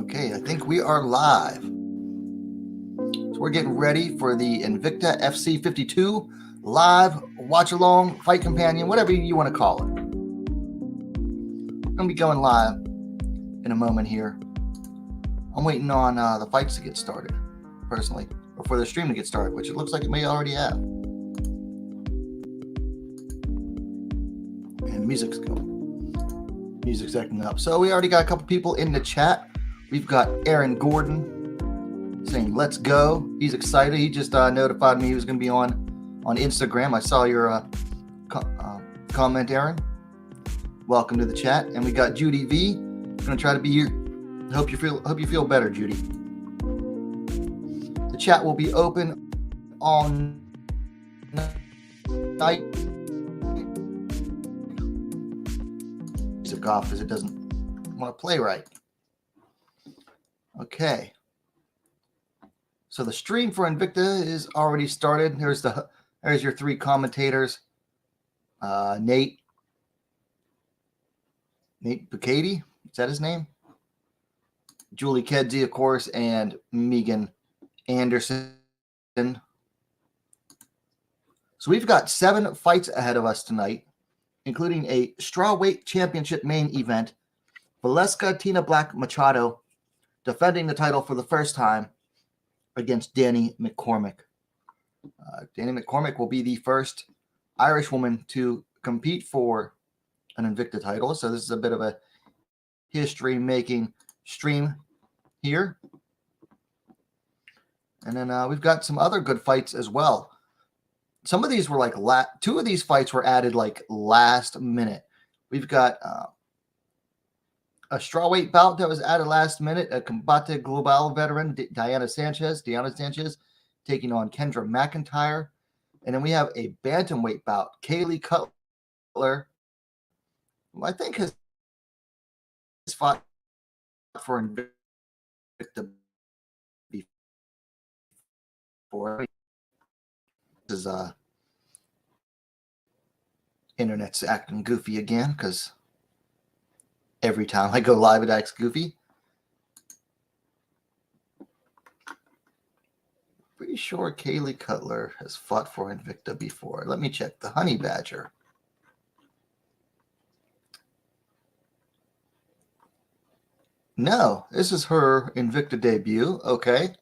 Okay, I think we are live. So we're getting ready for the Invicta FC 52 live watch along, fight companion, whatever you want to call it. I'm going to be going live in a moment here. I'm waiting on the fights to get started, personally, or for the stream to get started, which it looks like it may already have. And music's going. Music's acting up. So we already got a couple people in the chat. We've got Aaron Gordon saying, let's go. He's excited. He just notified me he was going to be on Instagram. I saw your comment, Aaron. Welcome to the chat. And we got Judy V. Going to try to be here. Hope you feel better, Judy. The chat will be open all night. Music off because it doesn't want to play right. Okay. So the stream for Invicta is already started. There's your three commentators. Nate Bucati, is that his name? Julie Kedzie, of course, and Megan Anderson. So we've got 7 fights ahead of us tonight, including a strawweight championship main event. Valeska Tina Black Machado defending the title for the first time against Danny McCormick. Danny McCormick will be the first Irish woman to compete for an Invicta title. So this is a bit of a history-making stream here. And then we've got some other good fights as well. Some of these were like 2 of these fights were added like last minute. We've got a strawweight bout that was added last minute. A Combate Global veteran, Deanna Sanchez, taking on Kendra McIntyre. And then we have a bantamweight bout. Kaylee Cutler, who I think has fought for Invicta before. This is internet's acting goofy again because every time I go live it acts goofy. Pretty sure Kaylee Cutler has fought for Invicta before. Let me check. The Honey Badger. No, this is her Invicta debut. Okay.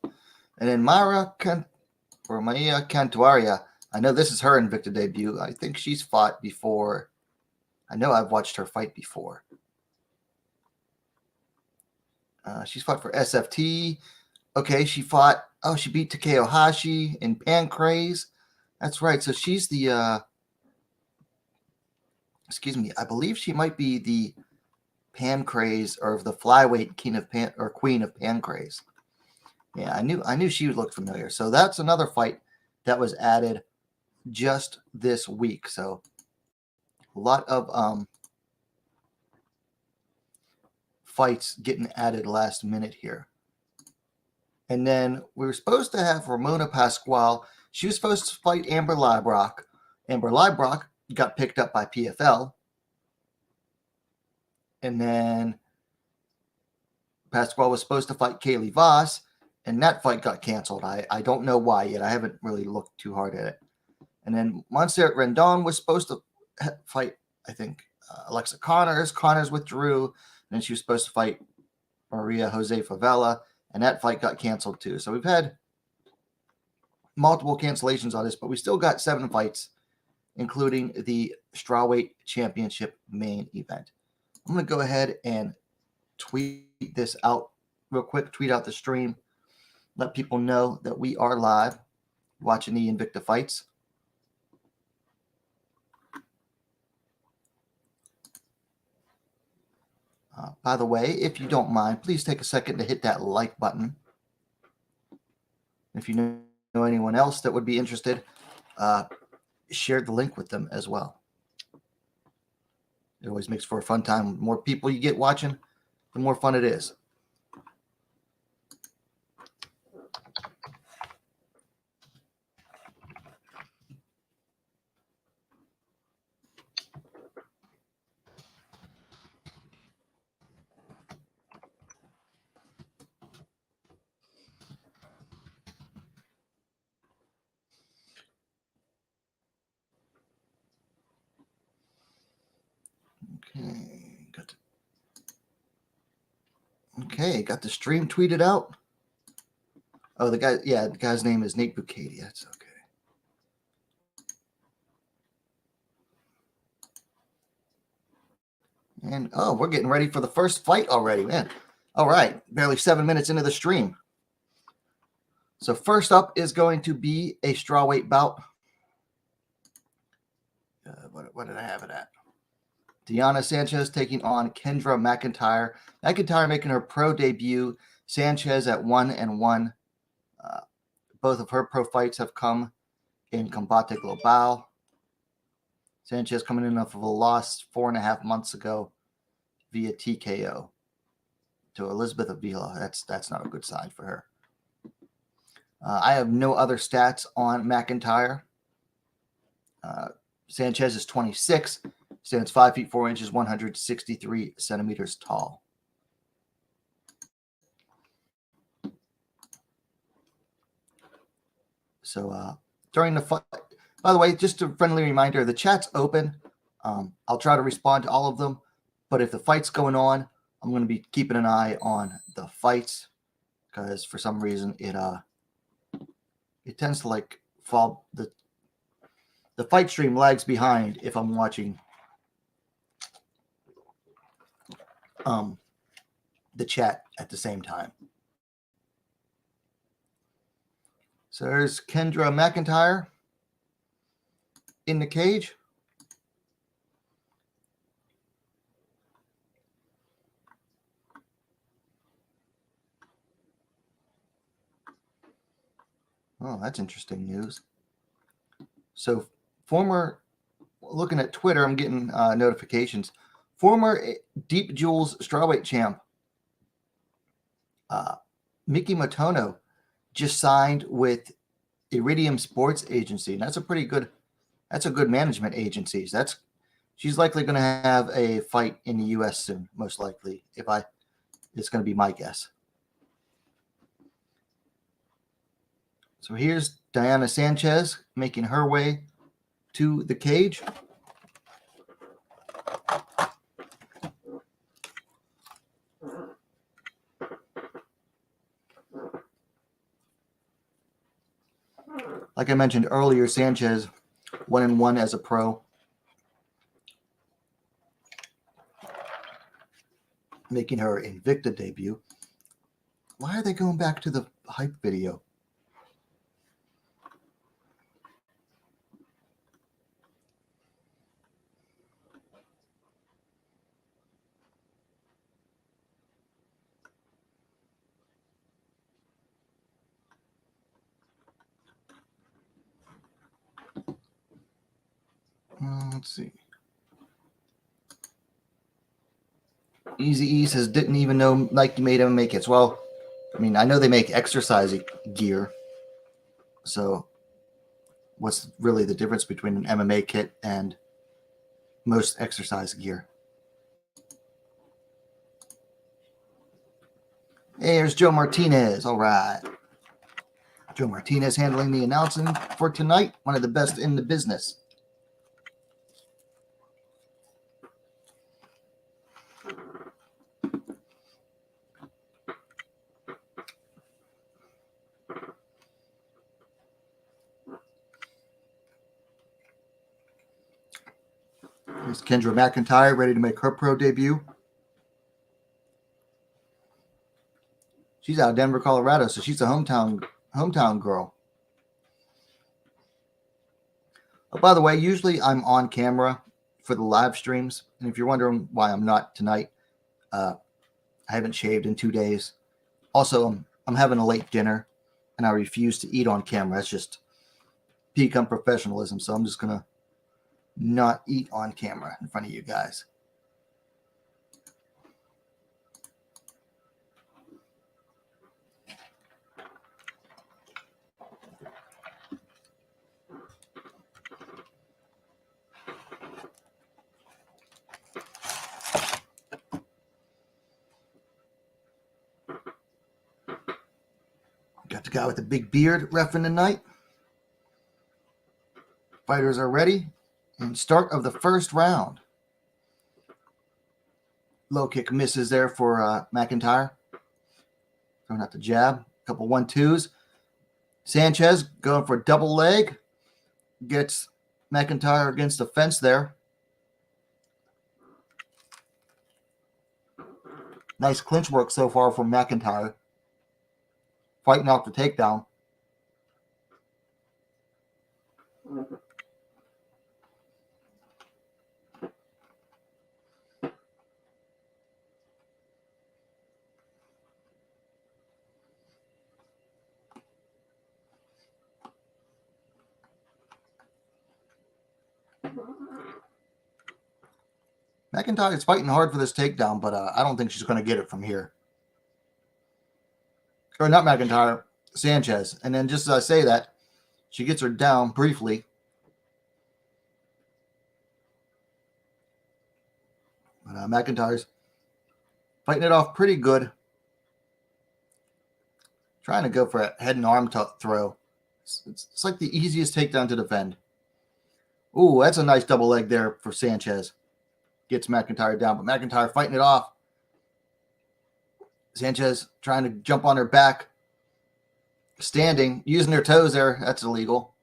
And then Maia Cantuaria. I know this is her Invicta debut. I think she's fought before. I know I've watched her fight before. She's fought for SFT. Okay, she beat Takeo Hashi in Pancrase. That's right. So she's the, I believe she might be the Pancrase or the flyweight queen of Pancrase. Yeah, I knew she looked familiar. So that's another fight that was added just this week. So a lot of fights getting added last minute here. And then we were supposed to have Ramona Pasquale. She was supposed to fight Amber Leibrock. Amber Leibrock got picked up by PFL. And then Pasquale was supposed to fight Kaylee Voss, and that fight got canceled. I don't know why yet. I haven't really looked too hard at it. And then Montserrat Rendon was supposed to fight, I think, Alexa Connors. Connors withdrew. And then she was supposed to fight Maria Jose Favela. And that fight got canceled too. So we've had multiple cancellations on this, but we still got 7 fights, including the strawweight championship main event. I'm going to go ahead and tweet this out real quick, tweet out the stream, let people know that we are live watching the Invicta fights. By the way, if you don't mind, please take a second to hit that like button. If you know anyone else that would be interested, share the link with them as well. It always makes for a fun time. The more people you get watching, the more fun it is. Okay, got the stream tweeted out. Oh, the guy's name is Nate Bucati. That's okay. And we're getting ready for the first fight already, man. All right, barely 7 minutes into the stream. So first up is going to be a strawweight bout. What did I have it at? Diana Sanchez taking on Kendra McIntyre. McIntyre making her pro debut. Sanchez at 1-1. Both of her pro fights have come in Combate Global. Sanchez coming in off of a loss 4.5 months ago via TKO to Elizabeth Avila. That's not a good sign for her. I have no other stats on McIntyre. Sanchez is 26, stands 5 feet 4 inches, 163 centimeters tall. So during the fight, by the way, just a friendly reminder, the chat's open. I'll try to respond to all of them, but if the fight's going on, I'm going to be keeping an eye on the fights because for some reason it tends to like fall. The fight stream lags behind if I'm watching the chat at the same time. So there's Kendra McIntyre in the cage. Oh, that's interesting news. So looking at Twitter, I'm getting notifications. Former Deep Jewels strawweight champ Miki Matono just signed with Iridium Sports Agency, and that's a good management agency. She's likely going to have a fight in the U.S. soon, most likely. It's going to be my guess. So here's Diana Sanchez making her way to the cage. Like I mentioned earlier, Sanchez 1-1 as a pro. Making her Invicta debut. Why are they going back to the hype video? Let's see. Easy E says, didn't even know Nike made MMA kits. Well, I mean, I know they make exercise gear. So what's really the difference between an MMA kit and most exercise gear? Hey, there's Joe Martinez. All right. Joe Martinez handling the announcing for tonight. One of the best in the business. Here's Kendra McIntyre ready to make her pro debut. She's out of Denver, Colorado, so she's a hometown girl. Oh, by the way, usually I'm on camera for the live streams, and if you're wondering why I'm not tonight, I haven't shaved in 2 days. Also, I'm having a late dinner, and I refuse to eat on camera. That's just peak unprofessionalism, so I'm just going to not eat on camera in front of you guys. Got the guy with the big beard reffing tonight. Fighters are ready. And start of the first round. Low kick misses there for McIntyre. Throwing out the jab. A couple 1-2s. Sanchez going for a double leg. Gets McIntyre against the fence there. Nice clinch work so far from McIntyre. Fighting off the takedown. McIntyre's fighting hard for this takedown, but I don't think she's going to get it from here. Or not McIntyre, Sanchez. And then just as I say that, she gets her down briefly. But McIntyre's fighting it off pretty good. Trying to go for a head and arm throw. It's like the easiest takedown to defend. Ooh, that's a nice double leg there for Sanchez. Gets McIntyre down, but McIntyre fighting it off. Sanchez trying to jump on her back. Standing, using her toes there. That's illegal.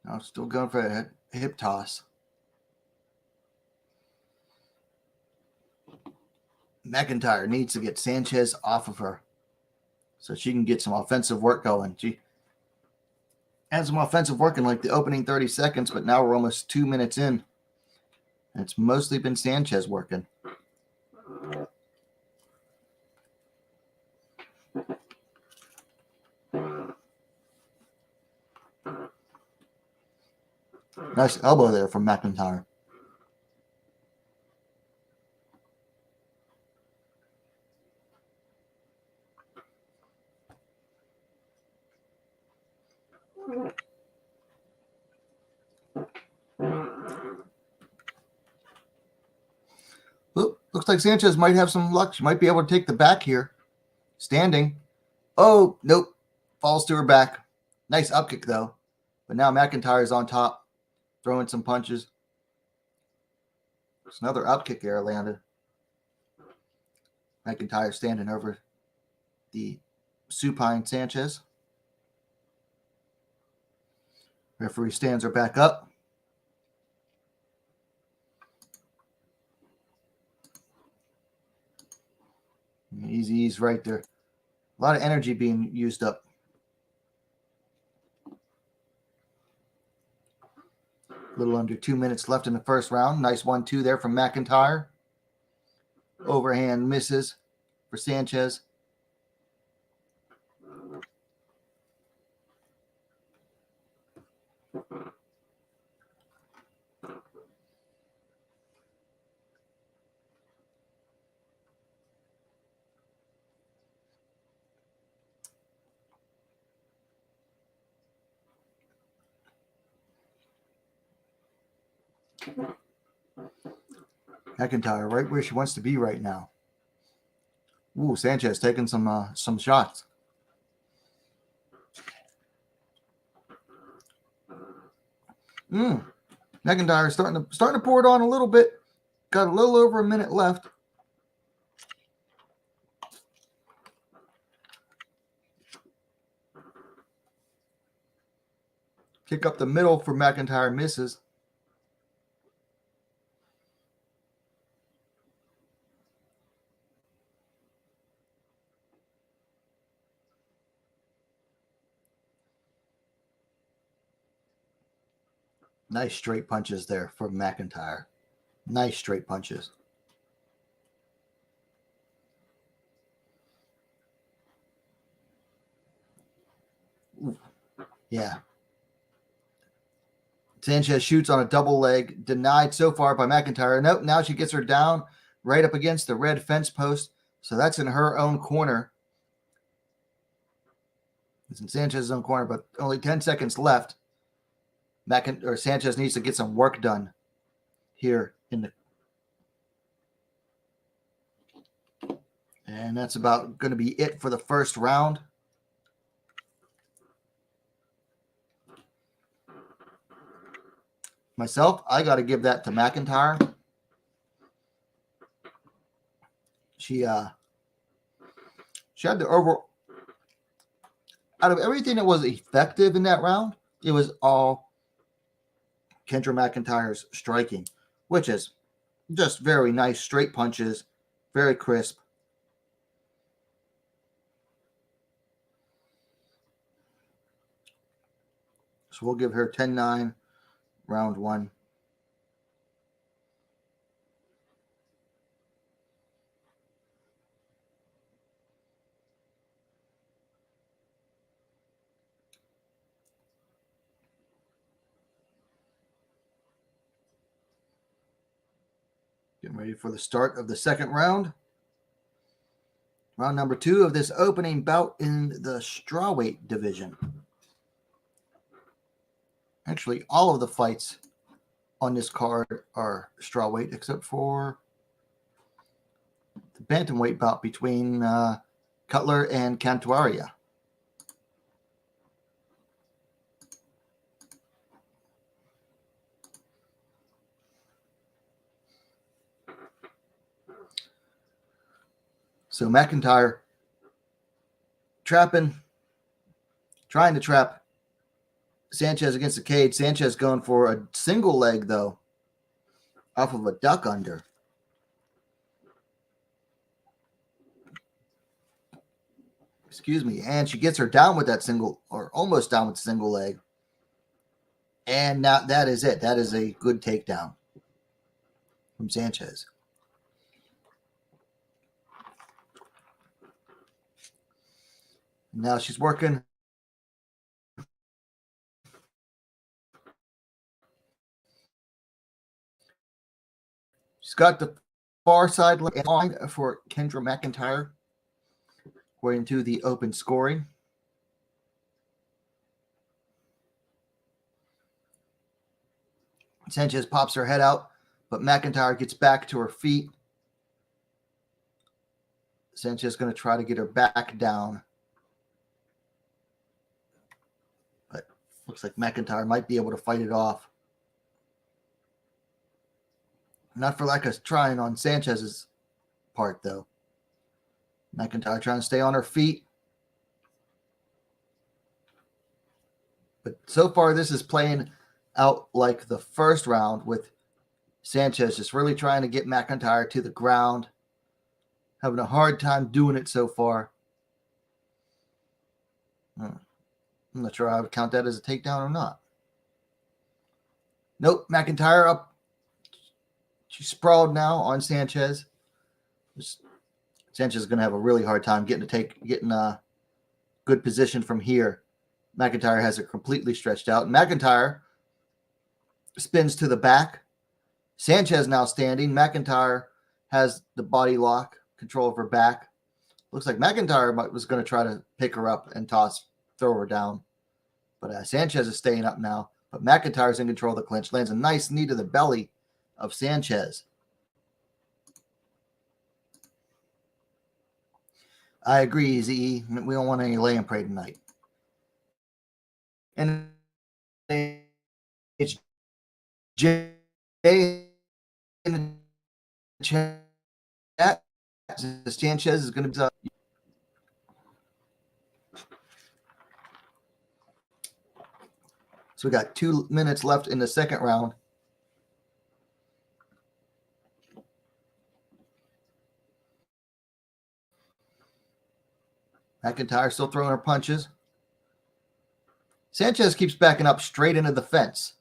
Now still going for a hip toss. McIntyre needs to get Sanchez off of her so she can get some offensive work going. She had some offensive work in like the opening 30 seconds, but now we're almost 2 minutes in. And it's mostly been Sanchez working. Nice elbow there from McIntyre. Oop, looks like Sanchez might have some luck. She might be able to take the back here. Standing. Oh, nope. Falls to her back. Nice up kick, though. But now McIntyre's on top, throwing some punches. There's another up kick there landed. McIntyre standing over the supine Sanchez. Referee stands her back up. Easy ease right there. A lot of energy being used up. A little under 2 minutes left in the first round. Nice 1-2 there from McIntyre. Overhand misses for Sanchez. McIntyre right where she wants to be right now. Ooh, Sanchez taking some shots. McIntyre starting to pour it on a little bit. Got a little over a minute left. Kick up the middle for McIntyre, misses. Nice straight punches there from McIntyre. Nice straight punches. Ooh. Yeah. Sanchez shoots on a double leg. Denied so far by McIntyre. Nope, now she gets her down right up against the red fence post. So that's in her own corner. It's in Sanchez's own corner, but only 10 seconds left. Sanchez needs to get some work done here in the. And that's about going to be it for the first round. Myself, I got to give that to McIntyre. She had the overall, out of everything that was effective in that round, it was all Kendra McIntyre's striking, which is just very nice, straight punches, very crisp. So we'll give her 10-9, round one. Getting ready for the start of the second round. Round number 2 of this opening bout in the strawweight division. Actually, all of the fights on this card are strawweight except for the bantamweight bout between Cutler and Cantuaria. So McIntyre trying to trap Sanchez against the cage. Sanchez going for a single leg, though, off of a duck under. Excuse me. And she gets her down with that single, or almost down with the single leg. And now that is it. That is a good takedown from Sanchez. Now she's working. She's got the far side line for Kendra McIntyre, according to the open scoring. Sanchez pops her head out, but McIntyre gets back to her feet. Sanchez is going to try to get her back down. But looks like McIntyre might be able to fight it off. Not for lack of trying on Sanchez's part, though. McIntyre trying to stay on her feet. But so far, this is playing out like the first round, with Sanchez just really trying to get McIntyre to the ground. Having a hard time doing it so far. I'm not sure I would count that as a takedown or not. Nope, McIntyre up. She's sprawled now on Sanchez. Sanchez is going to have a really hard time getting a good position from here. McIntyre has it completely stretched out. McIntyre spins to the back. Sanchez now standing. McIntyre has the body lock, control of her back. Looks like McIntyre was going to try to pick her up and throw her down. But Sanchez is staying up now. But McIntyre's in control of the clinch. Lands a nice knee to the belly of Sanchez. I agree, ZE. We don't want any lay and pray tonight. And it's Jay in the chat. Sanchez is going to be. So we got 2 minutes left in the second round. McIntyre still throwing her punches. Sanchez keeps backing up straight into the fence.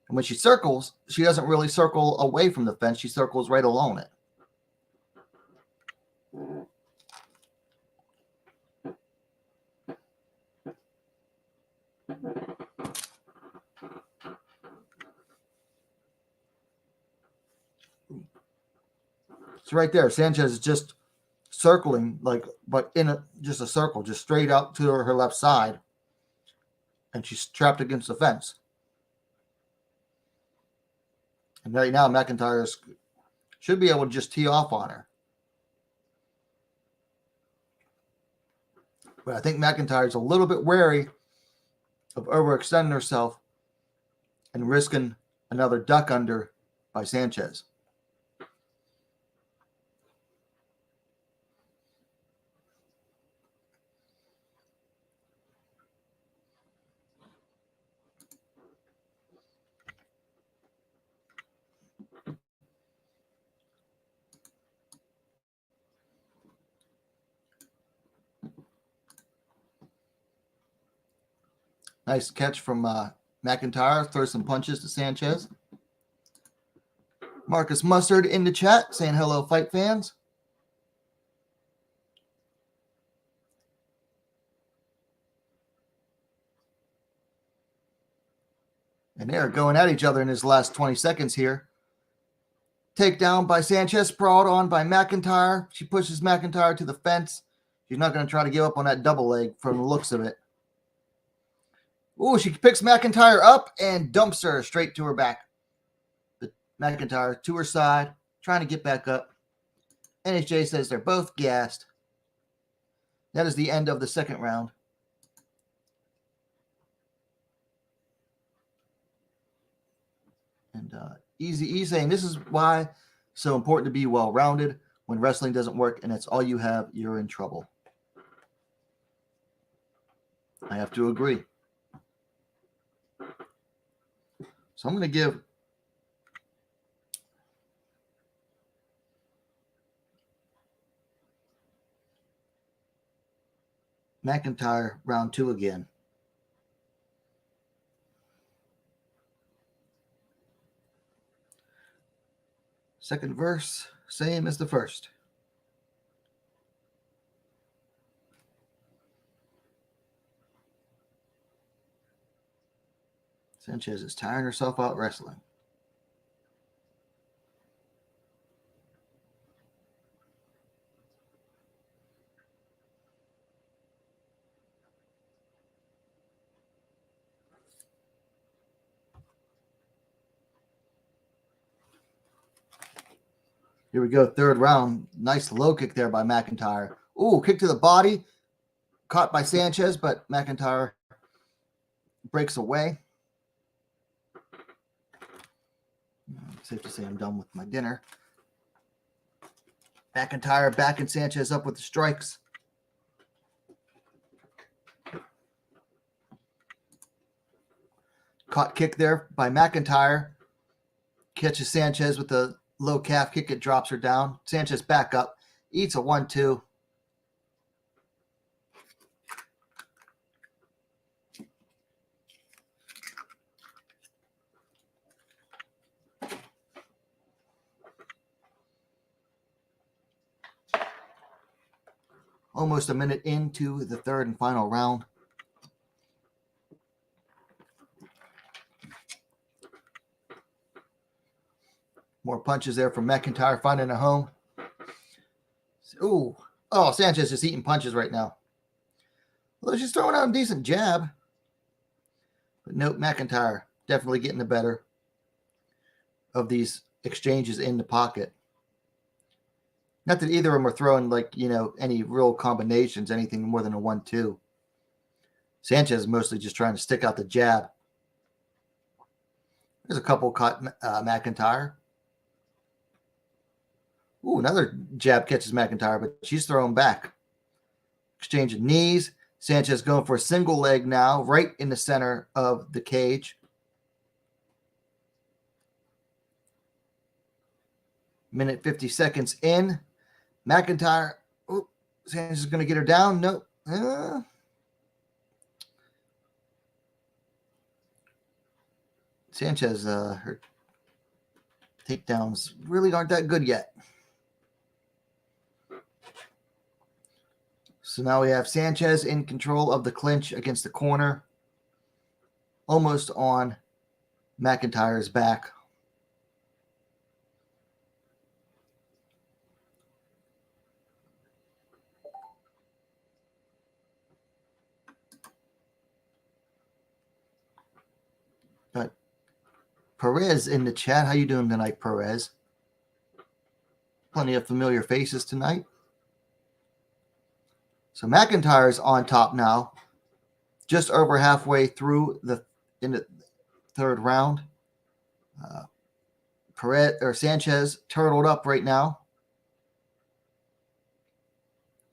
And when she circles, she doesn't really circle away from the fence. She circles right along it. It's right there. Sanchez is just circling, but in just a circle, just straight out to her left side. And she's trapped against the fence. And right now, McIntyre should be able to just tee off on her. But I think McIntyre's a little bit wary of overextending herself and risking Another duck under by Sanchez. Nice catch from McIntyre. Throws some punches to Sanchez. Marcus Mustard in the chat saying hello, fight fans. And they're going at each other in his last 20 seconds here. Takedown by Sanchez, sprawled on by McIntyre. She pushes McIntyre to the fence. She's not going to try to give up on that double leg from the looks of it. Ooh, she picks McIntyre up and dumps her straight to her back. But McIntyre to her side, trying to get back up. NHJ says they're both gassed. That is the end of the second round. And Easy E saying this is why so important to be well-rounded. When wrestling doesn't work and it's all you have, you're in trouble. I have to agree. So I'm going to give McIntyre round 2 again. Second verse, same as the first. Sanchez is tiring herself out wrestling. Here we go, third round. Nice low kick there by McIntyre. Ooh, kick to the body. Caught by Sanchez, but McIntyre breaks away. Safe to say I'm done with my dinner. McIntyre backing Sanchez up with the strikes. Caught kick there by McIntyre. Catches Sanchez with the low calf kick. It drops her down. Sanchez back up. Eats a 1-2. Almost a minute into the third and final round. More punches there from McIntyre, finding a home. Ooh. Oh, Sanchez is eating punches right now. Although she's throwing out a decent jab. But nope, McIntyre definitely getting the better of these exchanges in the pocket. Not that either of them are throwing, like, any real combinations, anything more than a 1-2. Sanchez is mostly just trying to stick out the jab. There's a couple caught McIntyre. Ooh, another jab catches McIntyre, but she's throwing back. Exchange of knees. Sanchez going for a single leg now, right in the center of the cage. Minute 50 seconds in. McIntyre. Oh, Sanchez is going to get her down. Nope. Sanchez, her takedowns really aren't that good yet. So now we have Sanchez in control of the clinch against the corner. Almost on McIntyre's back. But Perez in the chat. How you doing tonight, Perez? Plenty of familiar faces tonight. So McIntyre's on top now, just over halfway through in the third round. Perez or Sanchez turtled up right now.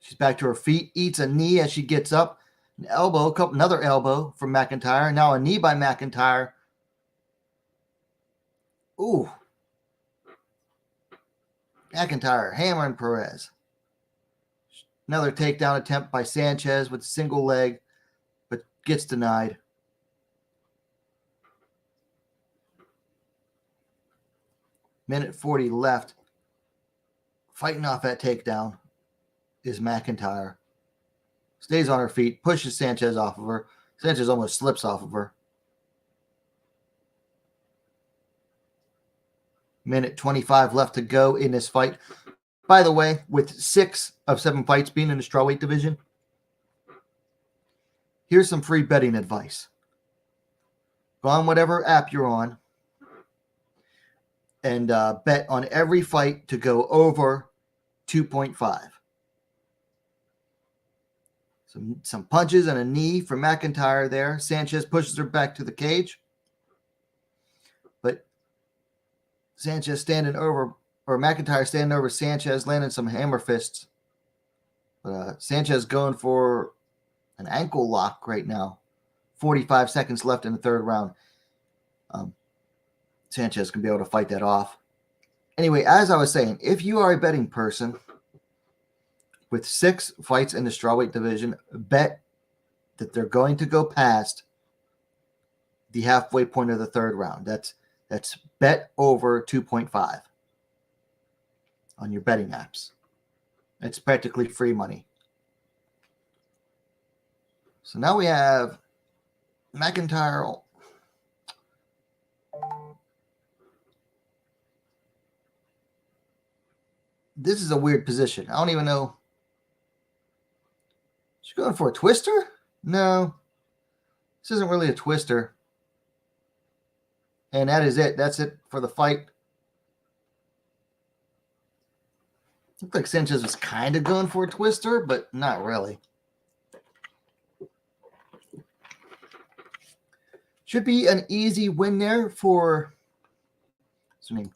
She's back to her feet, eats a knee as she gets up. An elbow, another elbow from McIntyre. Now a knee by McIntyre. Ooh. McIntyre hammering Perez. Another takedown attempt by Sanchez with a single leg, but gets denied. Minute 40 left. Fighting off that takedown is McIntyre. Stays on her feet, pushes Sanchez off of her. Sanchez almost slips off of her. Minute 25 left to go in this fight. By the way, with 6 of 7 fights being in the strawweight division, here's some free betting advice. Go on whatever app you're on and bet on every fight to go over 2.5. Some punches and a knee for McIntyre there. Sanchez pushes her back to the cage. But Sanchez standing over, or McIntyre standing over Sanchez, landing some hammer fists. But Sanchez going for an ankle lock right now. 45 seconds left in the third round. Sanchez can be able to fight that off. Anyway, as I was saying, if you are a betting person, with 6 fights in the strawweight division, bet that they're going to go past the halfway point of the third round. That's bet over 2.5 on your betting apps. It's practically free money. So now we have McIntyre. This is a weird position. I don't even know. She's going for a twister? No. This isn't really a twister. And that is it. That's it for the fight. Looked like Sanchez was kind of going for a twister, but not really. Should be an easy win there for what's her name?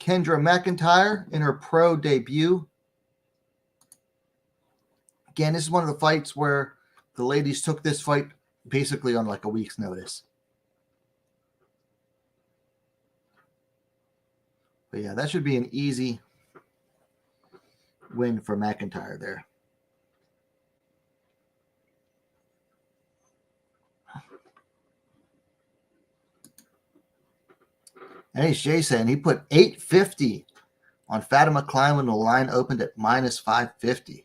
Kendra McIntyre in her pro debut. Again, this is one of the fights where the ladies took this fight basically on like a week's notice. But yeah, that should be an easy win for McIntyre there. And he's Jay saying he put $850 on Fatima Klein when the line opened at minus 550.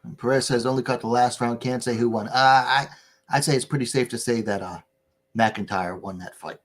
And Perez says only cut the last round. Can't say who won. I'd say it's pretty safe to say that McIntyre won that fight.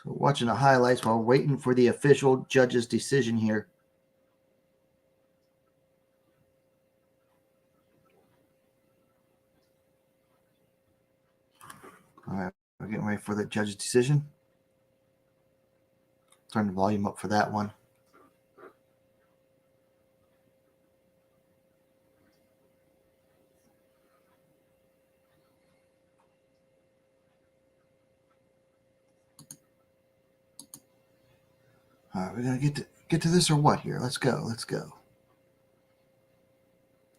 So watching the highlights while waiting for the official judge's decision here. All right, we're getting ready for the judge's decision. Turn the volume up for that one. All right, we're gonna get to this or what here? Let's go. Let's go.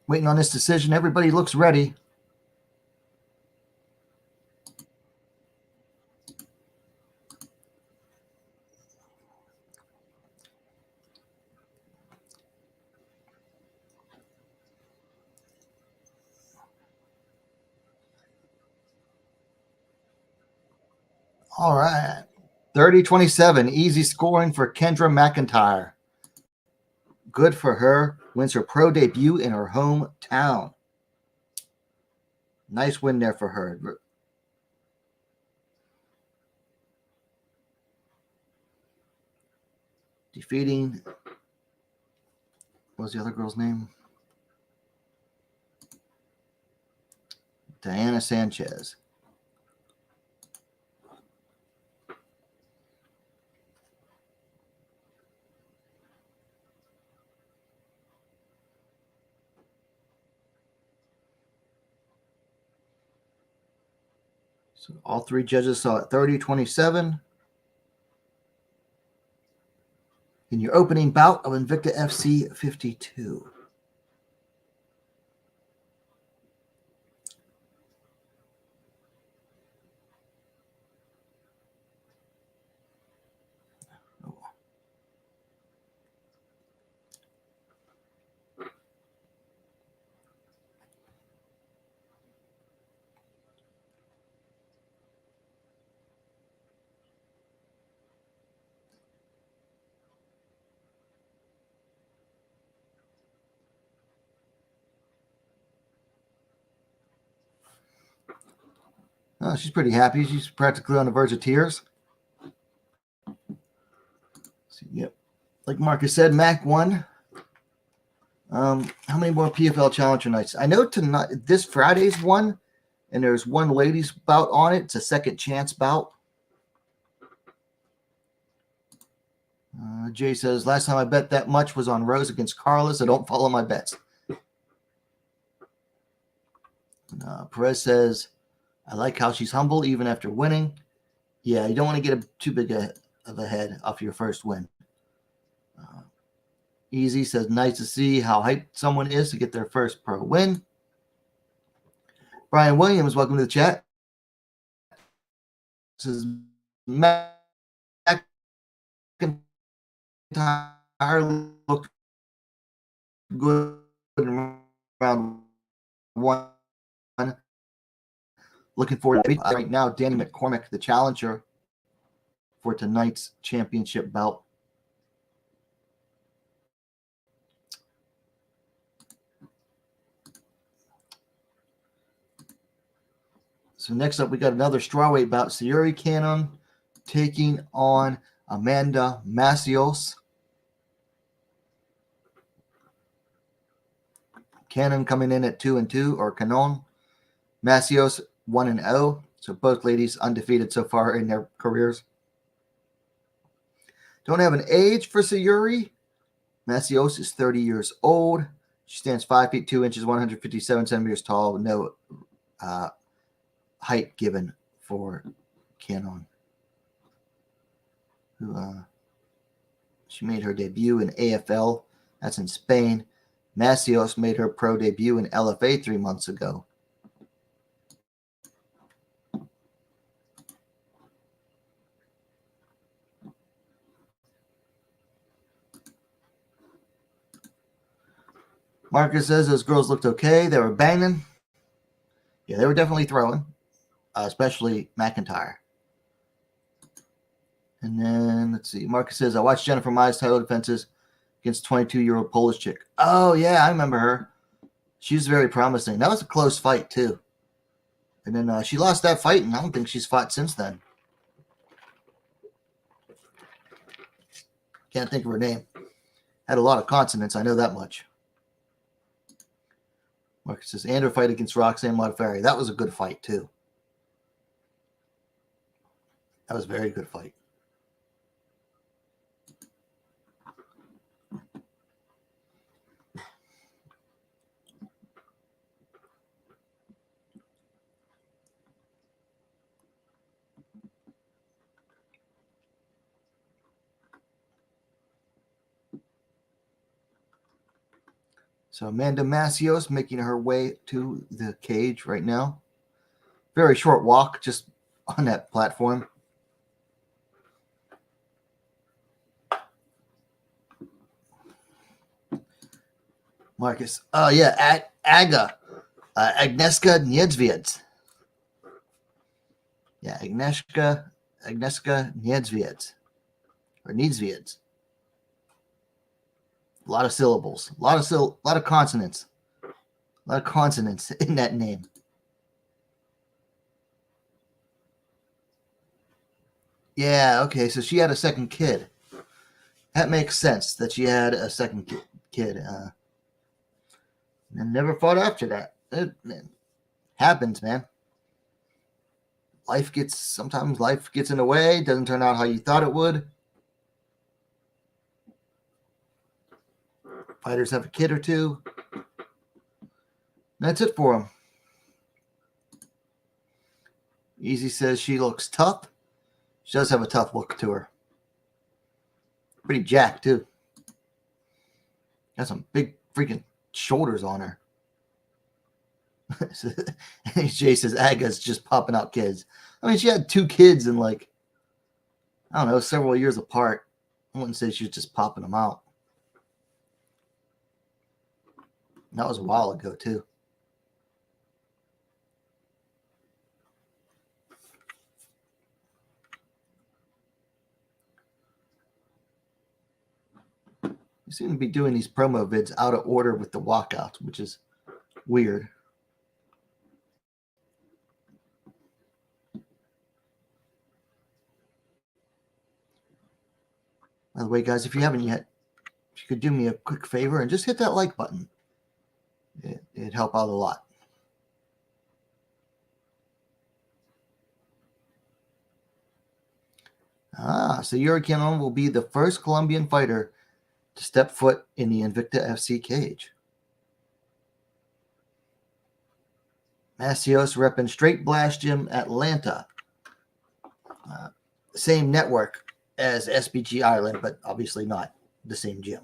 Waiting on this decision. Everybody looks ready. All right. 30-27. Easy scoring for Kendra McIntyre. Good for her. Wins her pro debut in her hometown. Nice win there for her. defeating, what was the other girl's name? Diana Sanchez. So all three judges saw it 30-27. In your opening bout of Invicta FC 52. Oh, she's pretty happy. She's practically on the verge of tears. So, yep. Like Marcus said, Mac won. How many more PFL Challenger nights? I know tonight, this Friday's one, and there's one ladies bout on it. It's a second chance bout. Jay says, last time I bet that much was on Rose against Carlos. I don't follow my bets. Perez says, I like how she's humble even after winning. Yeah, you don't want to get too big of a head off your first win. Easy says, nice to see how hyped someone is to get their first pro win. Brian Williams, welcome to the chat. Says, McIntyre looked good in round one. Looking forward to right now. Danny McCormick, the challenger for tonight's championship bout. So next up, we got another strawweight bout. Sayuri Cannon taking on Amanda Macios. Cannon coming in at 2-2, or Cannon. Macios 1-0. So both ladies undefeated so far in their careers. Don't have an age for Sayuri. Macios is 30 years old. She stands 5 feet 2 inches, 157 centimeters tall. No height given for Cannon. She made her debut in AFL. That's in Spain. Macios made her pro debut in LFA 3 months ago. Marcus says those girls looked okay. They were banging. Yeah, they were definitely throwing, especially McIntyre. And then, let's see. Marcus says, I watched Jennifer Mai's title defenses against 22-year-old Polish chick. Oh, yeah, I remember her. She's very promising. That was a close fight, too. And then she lost that fight, and I don't think she's fought since then. Can't think of her name. Had a lot of consonants, I know that much. Marcus says, and her fight against Roxanne Modafferi. That was a good fight, too. That was a very good fight. So Amanda Macios making her way to the cage right now. Very short walk just on that platform. Marcus. Oh, yeah. Agnieszka Niedzwiedz. Yeah, Agnieszka Niedzwiedz. Or Niedzwiedz. A lot of syllables. A lot of consonants. A lot of consonants in that name. Yeah, okay. So she had a second kid. that makes sense that she had a second kid. And never fought after that. It happens, man. Sometimes life gets in the way. Doesn't turn out how you thought it would. Fighters have a kid or two. That's it for them. Easy says she looks tough. She does have a tough look to her. Pretty jacked, too. Got some big freaking shoulders on her. Jay says Aga's just popping out kids. I mean, she had 2 kids in like, I don't know, several years apart. I wouldn't say she was just popping them out. And that was a while ago, too. You seem to be doing these promo vids out of order with the walkouts, which is weird. By the way, guys, if you haven't yet, if you could do me a quick favor and just hit that like button. It'd help out a lot. So Yuri Canon will be the first Colombian fighter to step foot in the Invicta FC cage. Macios repping Straight Blast Gym Atlanta. Same network as SBG Ireland, but obviously not the same gym.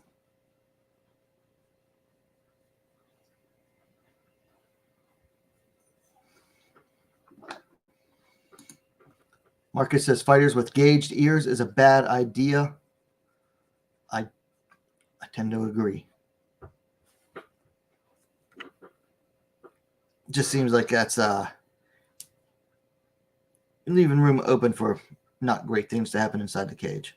Marcus says fighters with gauged ears is a bad idea. I tend to agree. Just seems like that's leaving room open for not great things to happen inside the cage.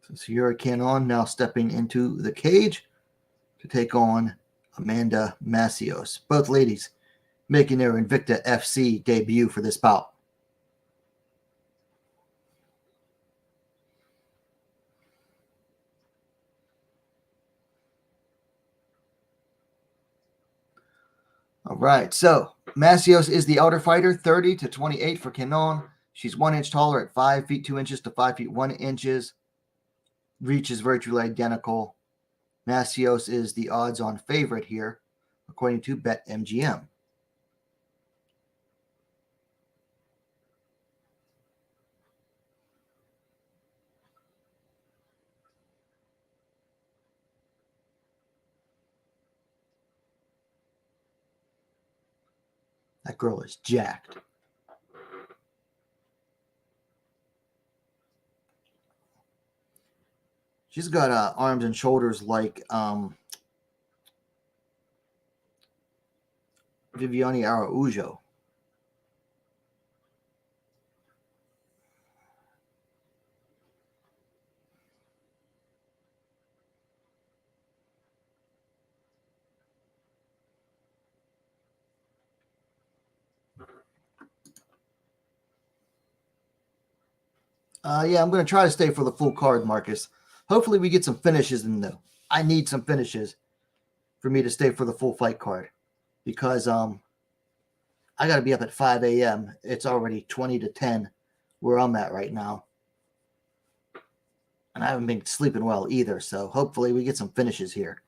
So Sierra Canon now stepping into the cage to take on Amanda Macios. Both ladies making their Invicta FC debut for this bout. All right, so Macios is the outer fighter, 30 to 28 for Canon. She's 1 inch taller at 5 feet 2 inches to 5 feet 1 inches. Reach is virtually identical. Macios is the odds-on favorite here, according to BetMGM. That girl is jacked. She's got arms and shoulders like Viviane Araujo. Yeah, I'm going to try to stay for the full card, Marcus. Hopefully we get some finishes in there. I need some finishes for me to stay for the full fight card because I got to be up at 5 a.m. It's already 20 to 10 where I'm at right now. And I haven't been sleeping well either, so hopefully we get some finishes here.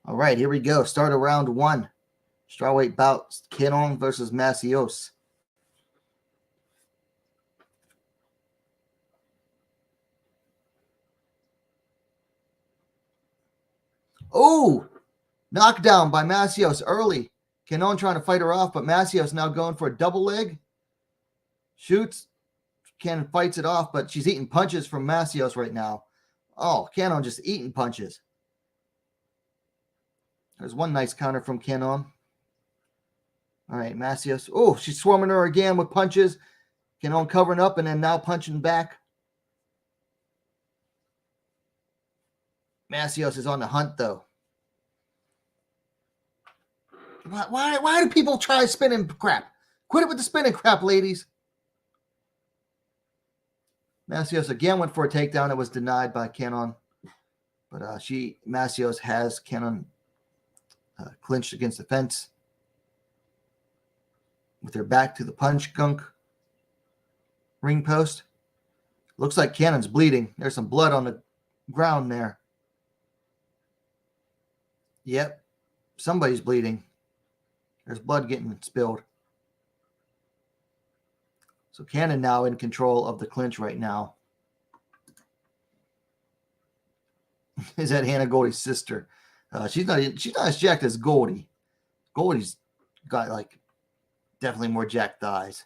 All right, here we go. Start of round 1. Strawweight bout, Canon versus Macios. Oh, knockdown by Macios early. Canon trying to fight her off, but Macios now going for a double leg. Shoots. Canon fights it off, but she's eating punches from Macios right now. Oh, Canon just eating punches. There's one nice counter from Canon. All right, Macios. Oh, she's swarming her again with punches. Canon covering up and then now punching back. Macios is on the hunt, though. Why do people try spinning crap? Quit it with the spinning crap, ladies. Macios again went for a takedown. It was denied by Cannon. But Macios has Cannon clinched against the fence with her back to the punch gunk ring post. Looks like Cannon's bleeding. There's some blood on the ground there. Yep, somebody's bleeding. There's blood getting spilled. So Cannon now in control of the clinch right now. Is that Hannah Goldie's sister? She's not as jacked as Goldie. Goldie's got like definitely more jacked thighs.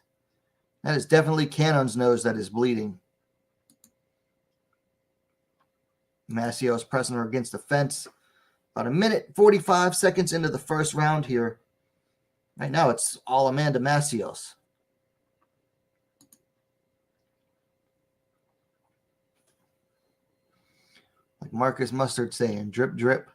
That is definitely Cannon's nose that is bleeding. Macios pressing her against the fence. About a minute, 45 seconds into the first round here. Right now, it's all Amanda Macios. Like Marcus Mustard saying, drip, drip.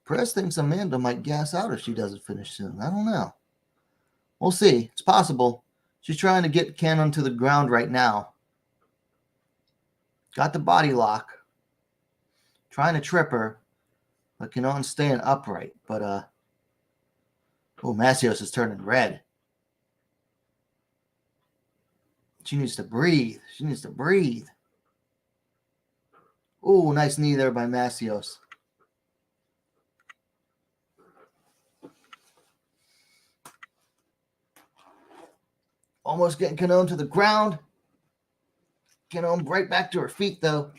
Press thinks Amanda might gas out if she doesn't finish soon. I don't know. We'll see. It's possible. She's trying to get Cannon to the ground right now. Got the body lock. Trying to trip her. But Cannon's staying upright. But, Macios is turning red. She needs to breathe. She needs to breathe. Oh, nice knee there by Macios. Almost getting Cannon to the ground. Cannon right back to her feet, though.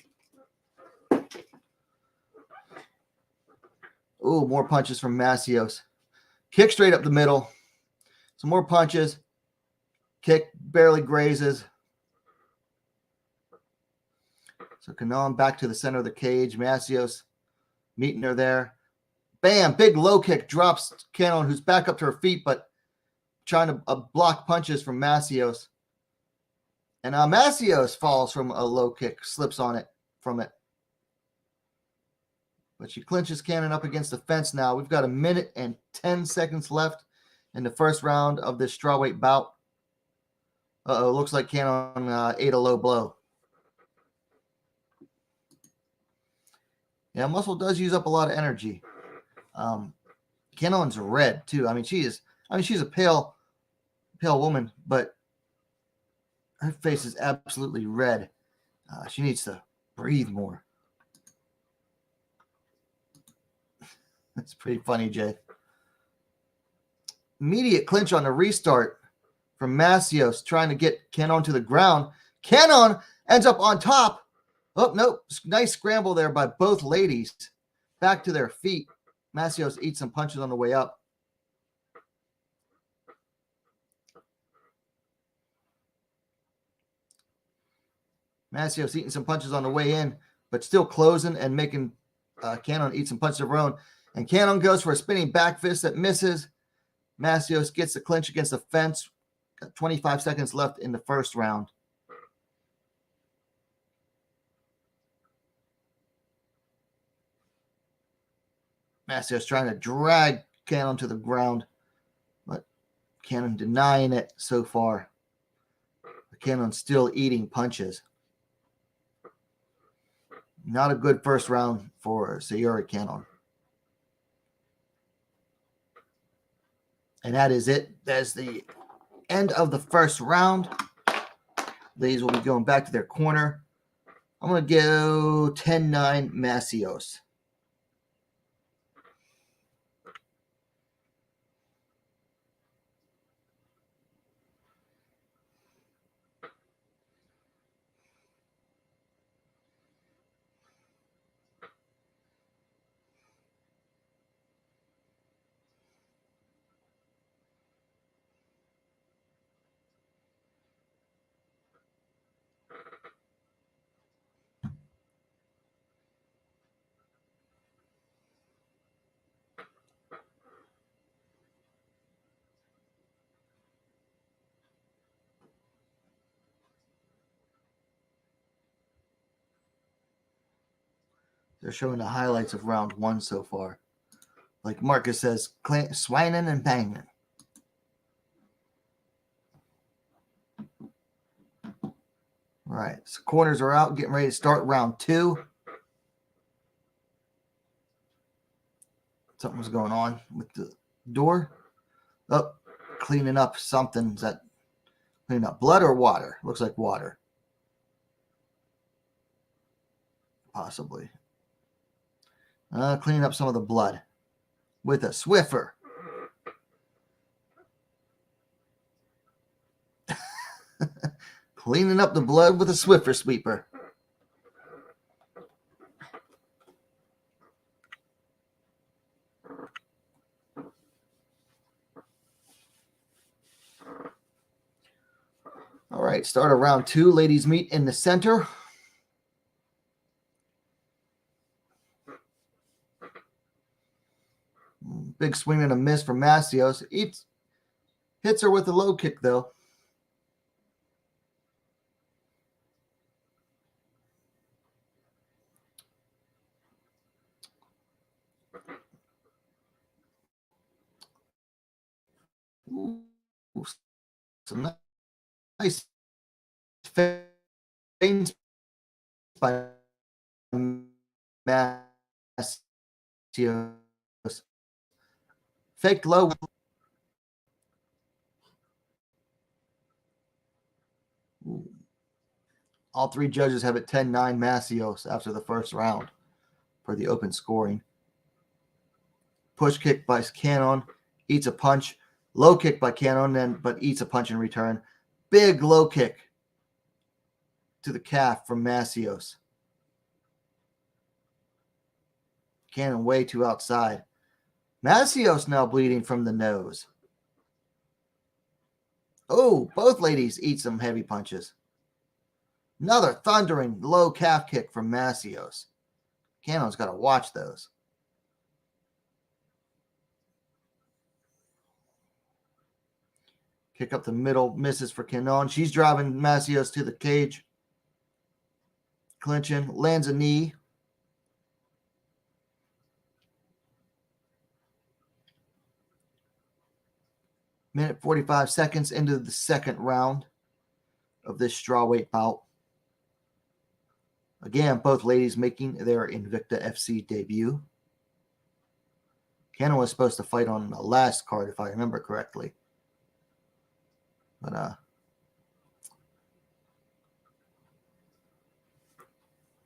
Oh, more punches from Macios. Kick straight up the middle. Some more punches. Kick barely grazes. So Cannon back to the center of the cage. Macios meeting her there. Bam! Big low kick drops Cannon, who's back up to her feet, but trying to block punches from Macios. And Macios falls from a low kick, slips on it from it. But she clinches Cannon up against the fence now. We've got a minute and 10 seconds left in the first round of this strawweight bout. Looks like Cannon ate a low blow. Yeah, muscle does use up a lot of energy. Cannon's red too. She's a pale woman, but her face is absolutely red. She needs to breathe more. That's pretty funny, Jay. Immediate clinch on the restart from Macios, trying to get Cannon to the ground. Cannon ends up on top. Oh, no. Nice scramble there by both ladies. Back to their feet. Macios eats some punches on the way up. Macios eating some punches on the way in, but still closing and making Cannon eat some punches of her own. And Cannon goes for a spinning back fist that misses. Macios gets the clinch against the fence. Got 25 seconds left in the first round. Macios trying to drag Cannon to the ground, but Cannon denying it so far. Cannon still eating punches. Not a good first round for Sayuri Cannon. And that is it. That's the end of the first round. Ladies will be going back to their corner. I'm going to go 10-9 Macios. They're showing the highlights of round 1 so far. Like Marcus says, swanging and banging. All right, so corners are out, getting ready to start round 2. Something was going on with the door. Oh, cleaning up something. Is that cleaning up blood or water? Looks like water. Possibly. Cleaning up some of the blood with a Swiffer. Cleaning up the blood with a Swiffer sweeper. All right, start of round 2. Ladies meet in the center. Big swing and a miss from Macios. Hits her with a low kick, though. Ooh, some nice feints by Macios. Fake low. Ooh. All 3 judges have it 10-9 Macios after the first round for the open scoring. Push kick by Cannon, eats a punch. Low kick by Cannon, but eats a punch in return. Big low kick to the calf from Macios. Cannon way too outside. Macios now bleeding from the nose. Oh, both ladies eat some heavy punches. Another thundering low calf kick from Macios. Cannon's got to watch those. Kick up the middle, misses for Cannon. She's driving Macios to the cage. Clinching, lands a knee. Minute 45 seconds into the second round of this strawweight bout. Again, both ladies making their Invicta FC debut. Cannon was supposed to fight on the last card, if I remember correctly. But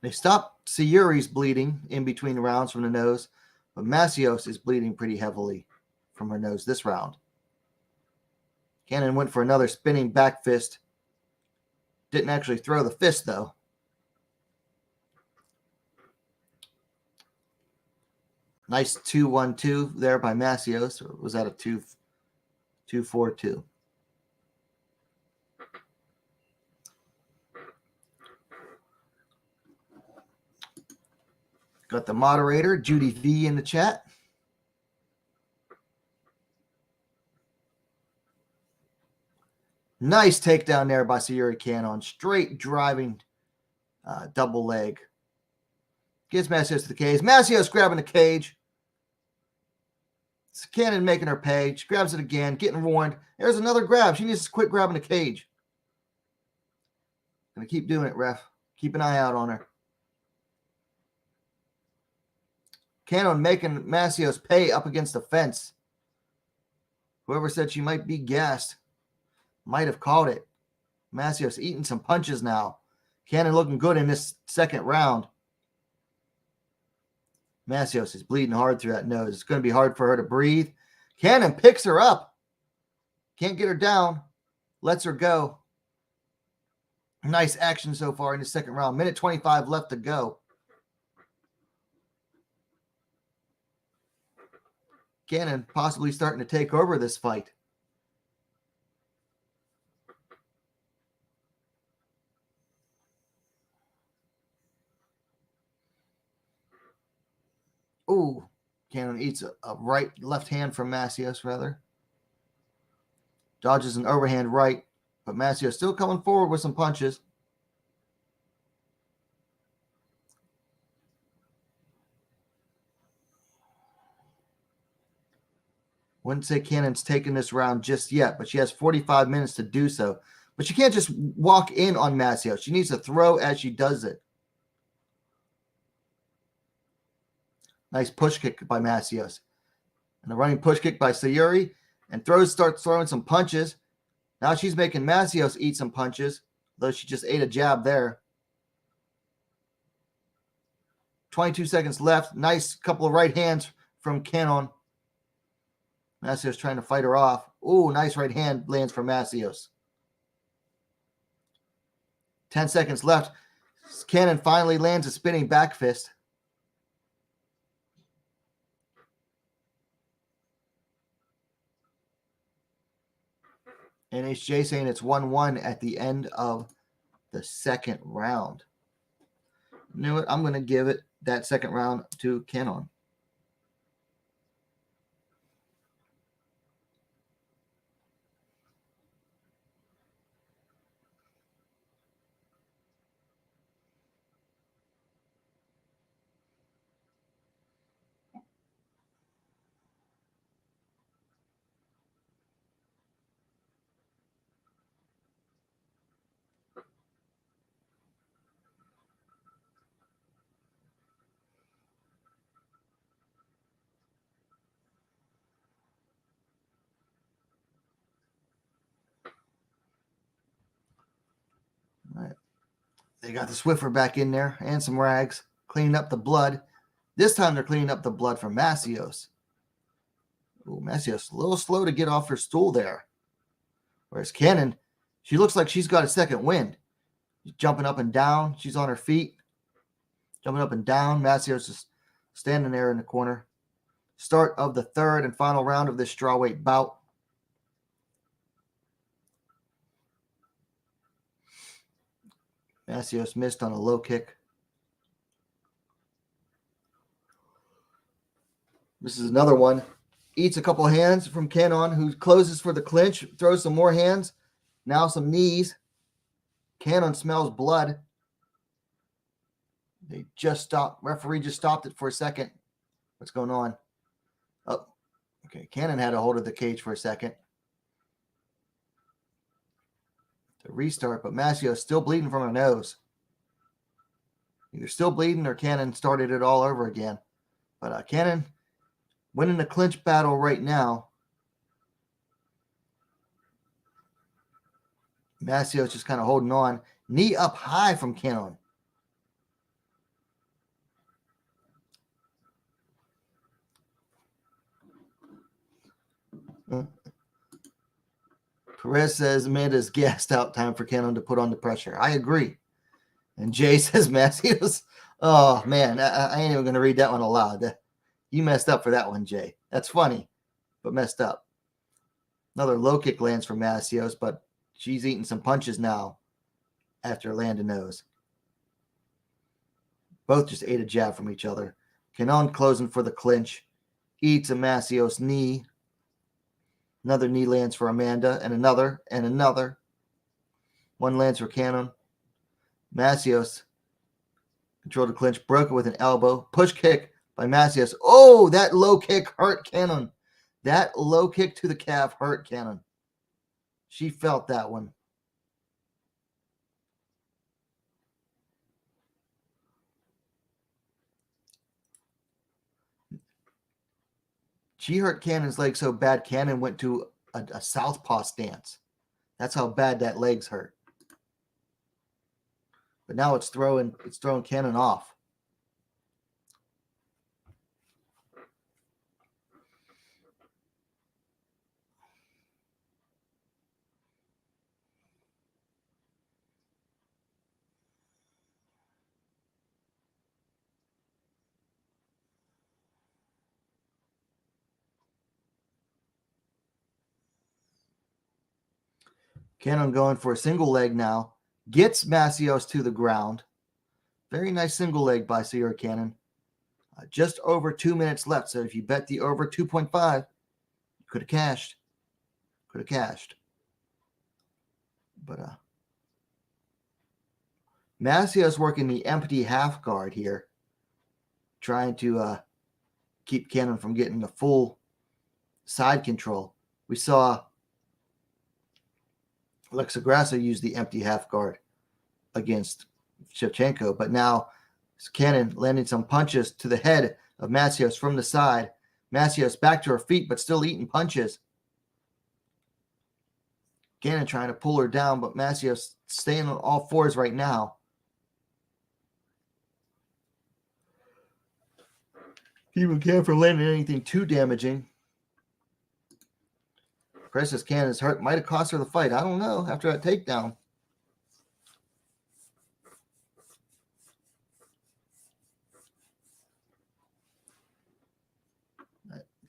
they stopped Sayuri's bleeding in between rounds from the nose, but Macios is bleeding pretty heavily from her nose this round. Cannon went for another spinning back fist. Didn't actually throw the fist, though. Nice 2-1-2 there by Macios. Or was that a 2-4-2? Got the moderator, Judy V, in the chat. Nice takedown there by Sayuri Cannon. Straight driving double leg. Gets Macios to the cage. Macios grabbing the cage. Cannon making her pay. She grabs it again, getting warned. There's another grab. She needs to quit grabbing the cage. Gonna keep doing it, ref. Keep an eye out on her. Cannon making Macios pay up against the fence. Whoever said she might be gassed might have called it. Macios eating some punches now. Cannon looking good in this second round. Macios is bleeding hard through that nose. It's going to be hard for her to breathe. Cannon picks her up. Can't get her down. Lets her go. Nice action so far in the second round. Minute 25 left to go. Cannon possibly starting to take over this fight. Ooh, Cannon eats a left hand from Macios, rather. Dodges an overhand right, but Macios still coming forward with some punches. Wouldn't say Cannon's taking this round just yet, but she has 45 minutes to do so. But she can't just walk in on Macios. She needs to throw as she does it. Nice push kick by Macios. And a running push kick by Sayuri. And starts throwing some punches. Now she's making Macios eat some punches, though she just ate a jab there. 22 seconds left. Nice couple of right hands from Cannon. Macios trying to fight her off. Ooh, nice right hand lands for Macios. 10 seconds left. Cannon finally lands a spinning back fist. NHJ saying it's 1-1 at the end of the second round. You know what? I'm going to give it that second round to Cannon. All right. They got the Swiffer back in there and some rags, cleaning up the blood. This time they're cleaning up the blood from Macios. Ooh, Macios a little slow to get off her stool there. Whereas Cannon, she looks like she's got a second wind. She's jumping up and down. She's on her feet. Jumping up and down. Macios is standing there in the corner. Start of the third and final round of this strawweight bout. Macios missed on a low kick. This is another one. Eats a couple hands from Cannon, who closes for the clinch, throws some more hands. Now some knees. Cannon smells blood. They just stopped. Referee just stopped it for a second. What's going on? Oh, okay. Cannon had a hold of the cage for a second to restart, but Macios still bleeding from her nose. Either still bleeding or Cannon started it all over again. But Cannon winning the clinch battle right now. Macios just kind of holding on. Knee up high from Cannon. Perez says Amanda's gassed out. Time for Cannon to put on the pressure. I agree. And Jay says Macios. Oh, man. I ain't even going to read that one aloud. You messed up for that one, Jay. That's funny, but messed up. Another low kick lands for Macios, but she's eating some punches now after landing those. Both just ate a jab from each other. Cannon closing for the clinch. Eats a Macios knee. Another knee lands for Amanda, and another, and another. One lands for Cannon. Macios controlled the clinch, broke it with an elbow. Push kick by Macios. Oh, that low kick hurt Cannon. That low kick to the calf hurt Cannon. She felt that one. She hurt Cannon's leg so bad, Cannon went to a southpaw stance. That's how bad that leg's hurt. But now it's throwing Cannon off. Cannon going for a single leg now. Gets Macios to the ground. Very nice single leg by Sierra Cannon. Just over 2 minutes left. So if you bet the over 2.5, you could have cashed. But Macios working the empty half guard here. Trying to keep Cannon from getting the full side control. We saw Alexa Grasso use the empty half guard against Shevchenko, but now Cannon landing some punches to the head of Macios from the side. Macios back to her feet, but still eating punches. Cannon trying to pull her down, but Macios staying on all fours right now. Keeping Cannon from landing anything too damaging. Princess Cannon's hurt. Might have cost her the fight. I don't know after that takedown.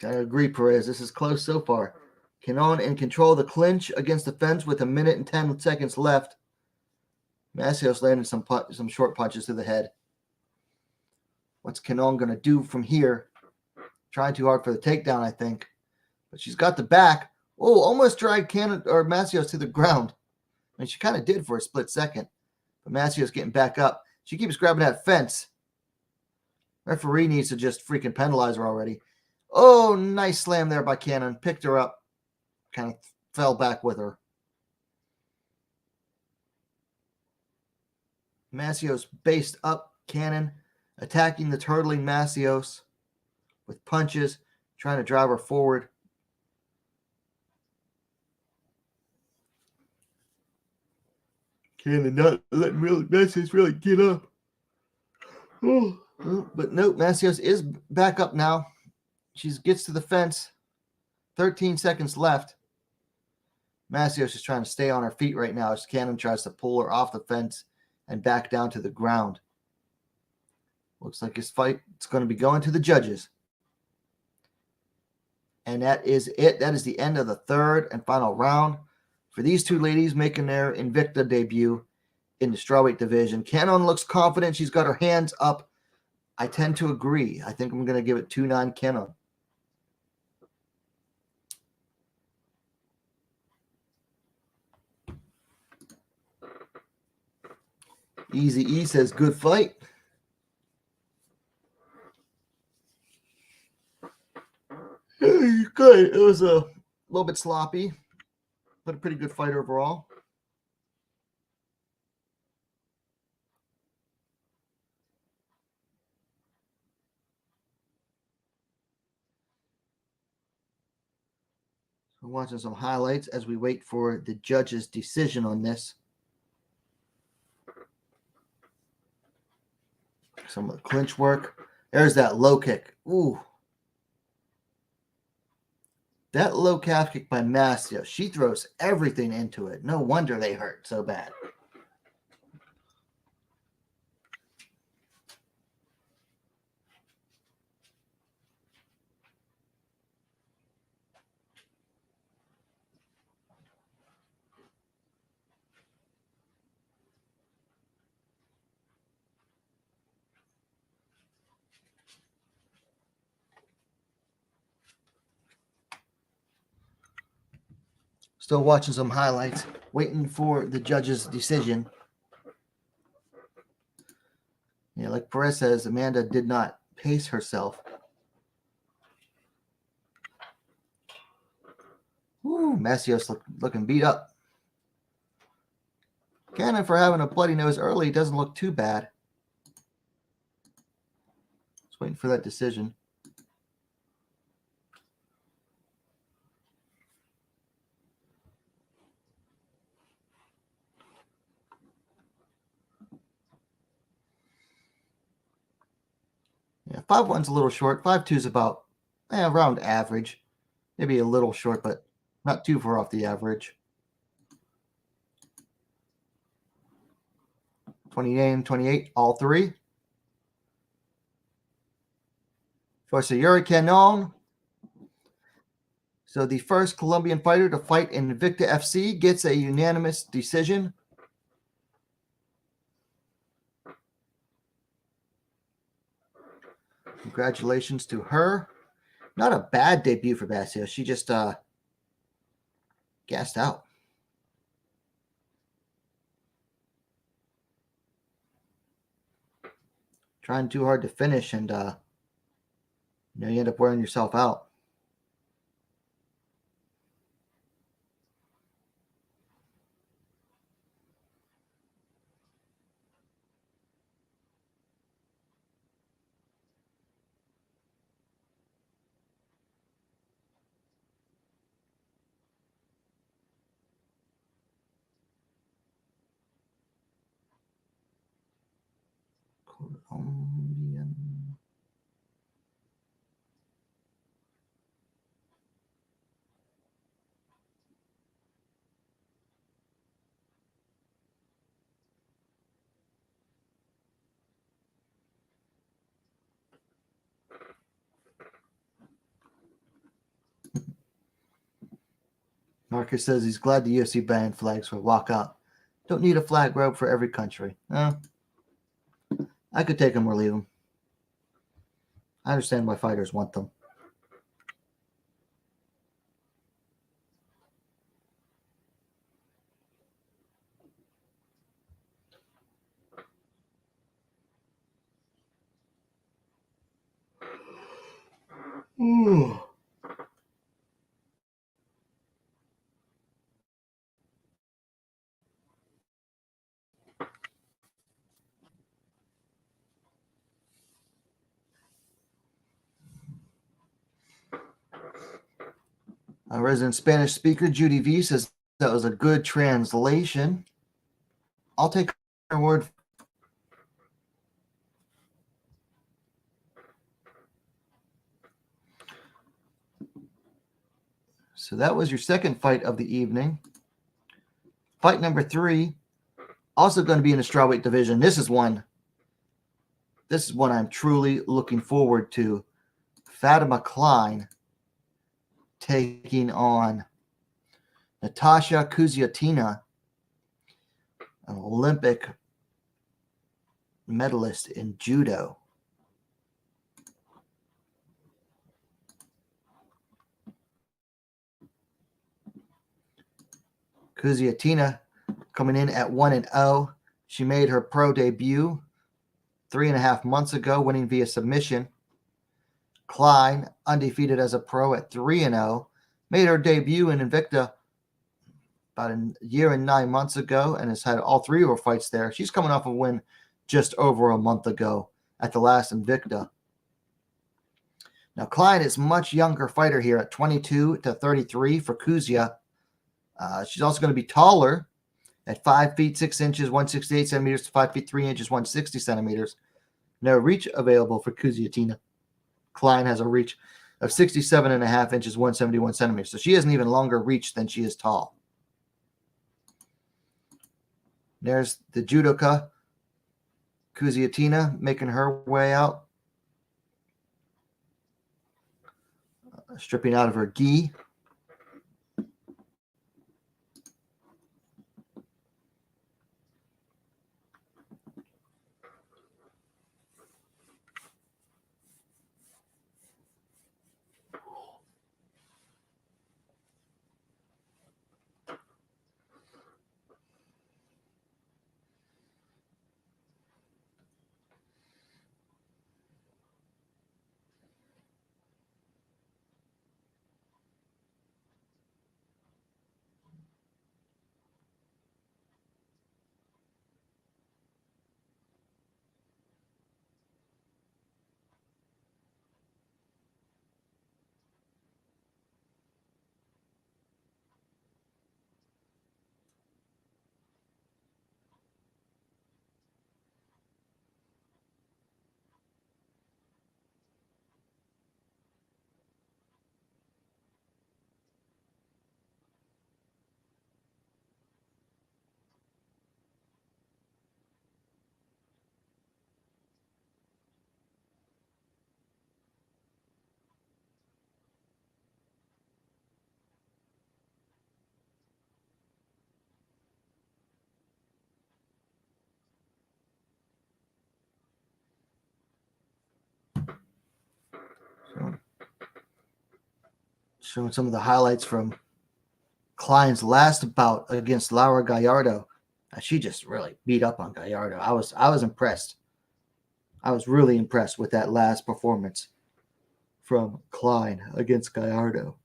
I agree, Perez. This is close so far. Cannon in control of the clinch against the fence with 1 minute and 10 seconds left. Macios landed some short punches to the head. What's Cannon going to do from here? Trying too hard for the takedown, I think. But she's got the back. Oh, almost dragged Cannon or Macios to the ground. I mean, she kind of did for a split second. But Macios getting back up. She keeps grabbing that fence. Referee needs to just freaking penalize her already. Oh, nice slam there by Cannon. Picked her up. Kind of fell back with her. Macios based up Cannon, attacking the turtling Macios with punches, trying to drive her forward. Cannon not letting Macios really get up. Oh, but no, Macios is back up now. She gets to the fence. 13 seconds left. Macios is trying to stay on her feet right now as Cannon tries to pull her off the fence and back down to the ground. Looks like this fight is going to be going to the judges. And that is it. That is the end of the third and final round for these two ladies making their Invicta debut in the strawweight division. Cannon looks confident. She's got her hands up. I tend to agree. I think I'm going to give it 2-9 Cannon. Easy E says, good fight. Good. It was a little bit sloppy, but a pretty good fight overall. We're watching some highlights as we wait for the judge's decision on this. Some of the clinch work. There's that low kick. Ooh. That low calf kick by Macios. She throws everything into it. No wonder they hurt so bad. Still watching some highlights, waiting for the judge's decision. Yeah, like Perez says, Amanda did not pace herself. Ooh, Macios looking beat up. Cannon, for having a bloody nose early, doesn't look too bad. Just waiting for that decision. Yeah, 5-1's a little short. 5-2's about around average. Maybe a little short, but not too far off the average. 29, 28, all three. For Yuri Cannon. So the first Colombian fighter to fight in Invicta FC gets a unanimous decision. Congratulations to her. Not a bad debut for Macios. She just gassed out. Trying too hard to finish, and you end up wearing yourself out. Marcus says he's glad the UFC banned flags for walkout. Don't need a flag rope for every country. I could take them or leave them. I understand why fighters want them. Ooh. Our resident Spanish speaker, Judy V, says that was a good translation. I'll take her word. So that was your second fight of the evening. Fight number 3, also going to be in the strawweight division. This is one I'm truly looking forward to. Fatima Klein taking on Natasha Kuziatina, an Olympic medalist in judo. Kuziatina coming in at 1-0. She made her pro debut 3.5 months ago, winning via submission. Klein, undefeated as a pro at 3-0, made her debut in Invicta about a year and 9 months ago and has had all 3 of her fights there. She's coming off a win just over a month ago at the last Invicta. Now, Klein is a much younger fighter here at 22 to 33 for Kuzia. She's also going to be taller at 5 feet 6 inches, 168 centimeters to 5 feet 3 inches, 160 centimeters. No reach available for Kuziatina. Klein has a reach of 67.5 inches, 171 centimeters. So she has an even longer reach than she is tall. There's the judoka, Kuziatina, making her way out. Stripping out of her gi. Showing some of the highlights from Klein's last bout against Laura Gallardo. She just really beat up on Gallardo. I was impressed. I was really impressed with that last performance from Klein against Gallardo.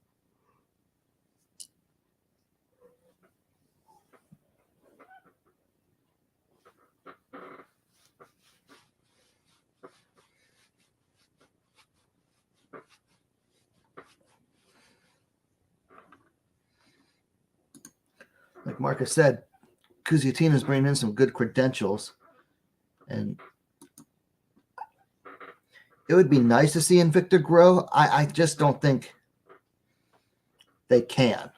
Like Marcus said, Kuziatina's bringing in some good credentials, and it would be nice to see Invicta grow. I just don't think they can.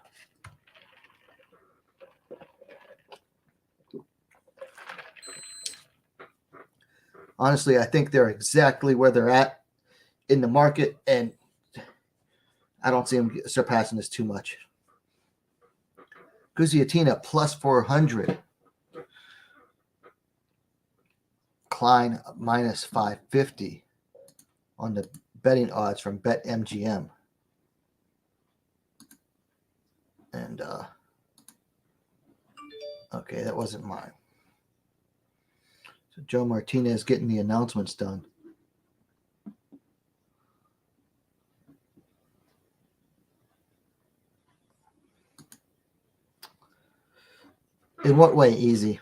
Honestly, I think they're exactly where they're at in the market, and I don't see them surpassing this too much. Kuziatina plus 400. Klein minus 550 on the betting odds from BetMGM. And, okay, that wasn't mine. So Joe Martinez getting the announcements done. In what way easy?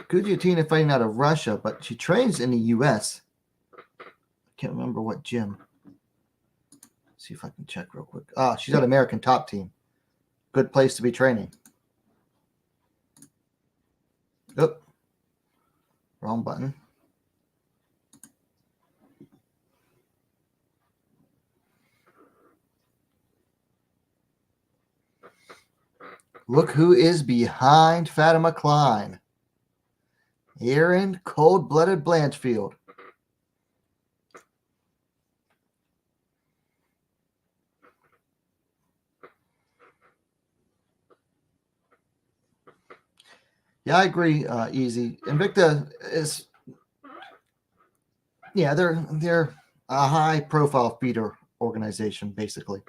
Kuziatina fighting out of Russia, but she trains in the U.S. I can't remember what gym. Let's see if I can check real quick. Ah, she's at American Top Team. Good place to be training. Oop. Wrong button. Look who is behind Fatima Klein. Erin Cold-Blooded Blanchfield. Yeah, I agree. Easy. Invicta is, yeah, they're a high-profile feeder organization, basically.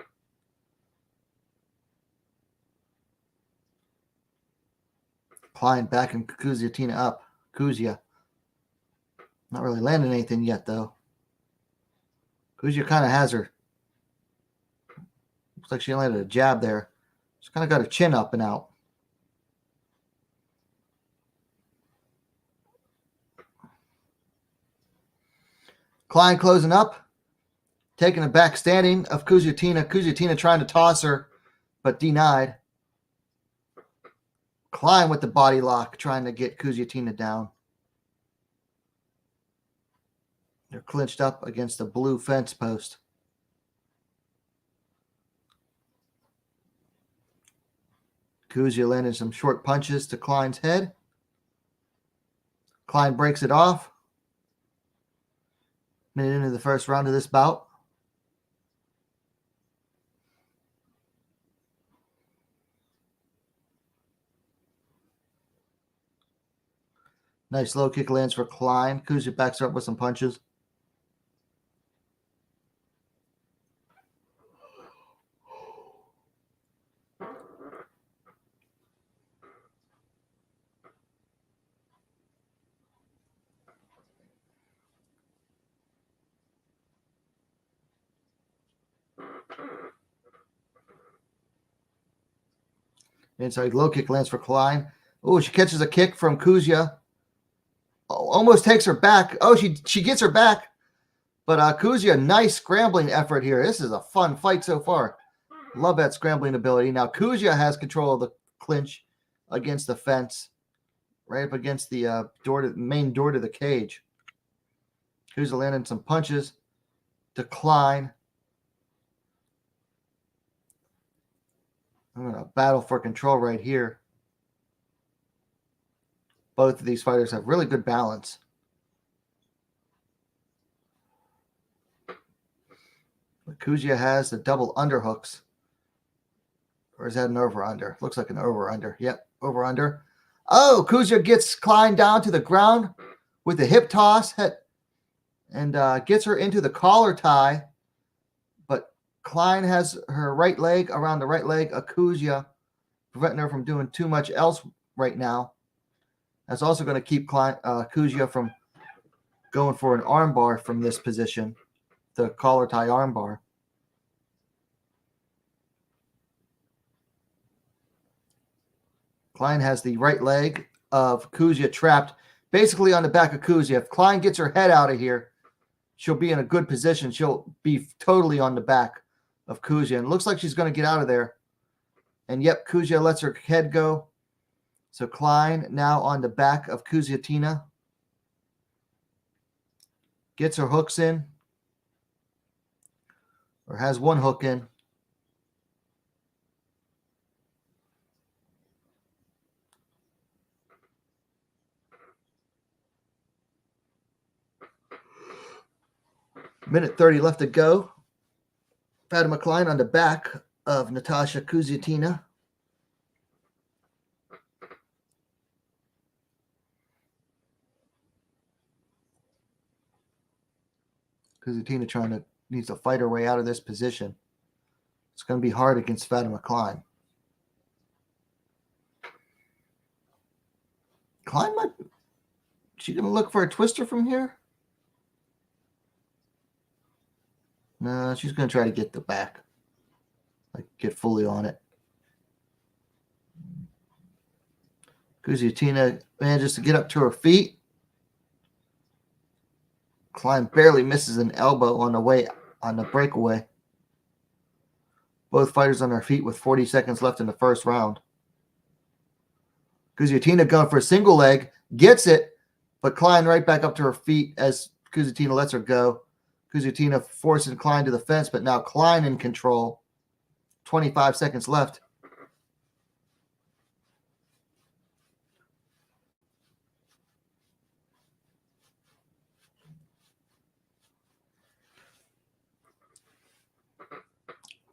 Klein backing Kuziatina up. Kuzia. Not really landing anything yet, though. Kuzia kind of has her. Looks like she landed a jab there. She's kind of got her chin up and out. Klein closing up. Taking a back standing of Kuziatina. Kuziatina trying to toss her, but denied. Klein with the body lock, trying to get Kuziatina down. They're clinched up against the blue fence post. Kuzia landed some short punches to Klein's head. Klein breaks it off. Minute into the first round of this bout. Nice low kick lands for Klein. Kuzia backs her up with some punches. Inside low kick lands for Klein. Oh, she catches a kick from Kuzia. Oh, almost takes her back. Oh, she gets her back. But Kuzia, nice scrambling effort here. This is a fun fight so far. Love that scrambling ability. Now Kuzia has control of the clinch against the fence. Right up against the main door to the cage. Kuzia landing some punches to Klein. I'm going to battle for control right here. Both of these fighters have really good balance. But Kuzia has the double underhooks. Or is that an over-under? Looks like an over-under. Yep, over-under. Oh, Kuzia gets Klein down to the ground with a hip toss and gets her into the collar tie. But Klein has her right leg around the right leg of Kuzia, preventing her from doing too much else right now. That's also going to keep Kuzia from going for an armbar from this position, the collar tie armbar. Klein has the right leg of Kuzia trapped basically on the back of Kuzia. If Klein gets her head out of here, she'll be in a good position. She'll be totally on the back of Kuzia. And it looks like she's going to get out of there. And yep, Kuzia lets her head go. So Klein now on the back of Kuziatina. Gets her hooks in. Or has one hook in. Minute 30 left to go. Fatima Klein on the back of Natasha Kuziatina. Kuziatina needs to fight her way out of this position. It's going to be hard against Fatima Klein. Klein might. She going to look for a twister from here? No, she's going to try to get the back. Like, get fully on it. Kuziatina manages to get up to her feet. Klein barely misses an elbow on the breakaway. Both fighters on their feet with 40 seconds left in the first round. Kuziatina going for a single leg, gets it, but Klein right back up to her feet as Kuziatina lets her go. Kuziatina forcing Klein to the fence, but now Klein in control. 25 seconds left.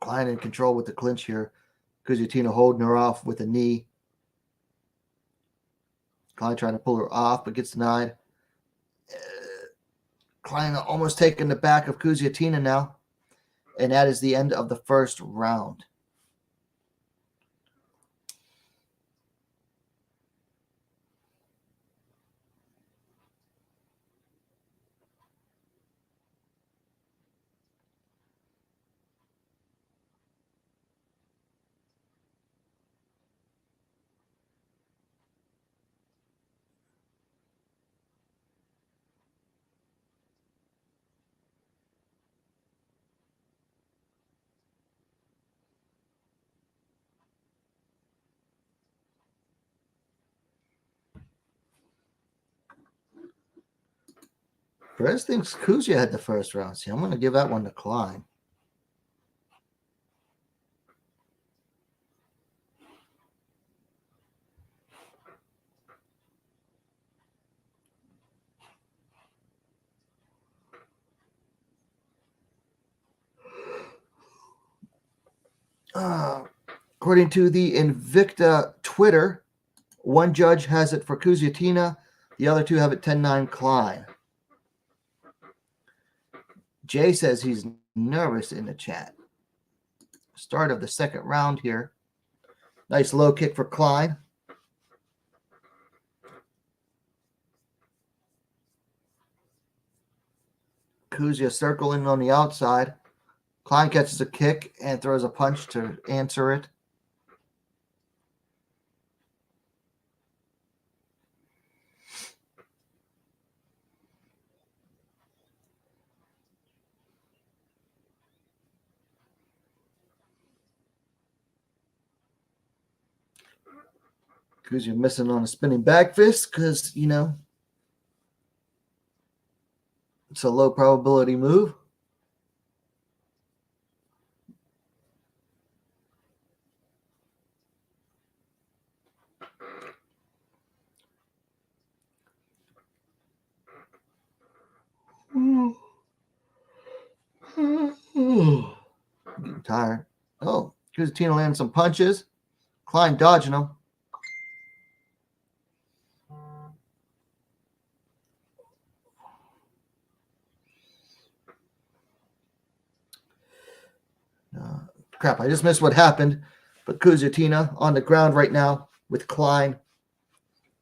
Klein in control with the clinch here. Kuziatina holding her off with a knee. Klein trying to pull her off, but gets denied. Klein almost taking the back of Kuziatina now. And that is the end of the first round. Perez thinks Kuzia had the first round. See, I'm going to give that one to Klein. According to the Invicta Twitter, one judge has it for Kuziatina. The other two have it 10-9 Klein. Jay says he's nervous in the chat. Start of the second round here. Nice low kick for Klein. Kuzia circling on the outside. Klein catches a kick and throws a punch to answer it. Kuzia missing on a spinning back fist because, you know, it's a low probability move. Getting tired. Oh, Kuziatina landing some punches. Klein dodging them. Crap, I just missed what happened. But Kuziatina on the ground right now with Klein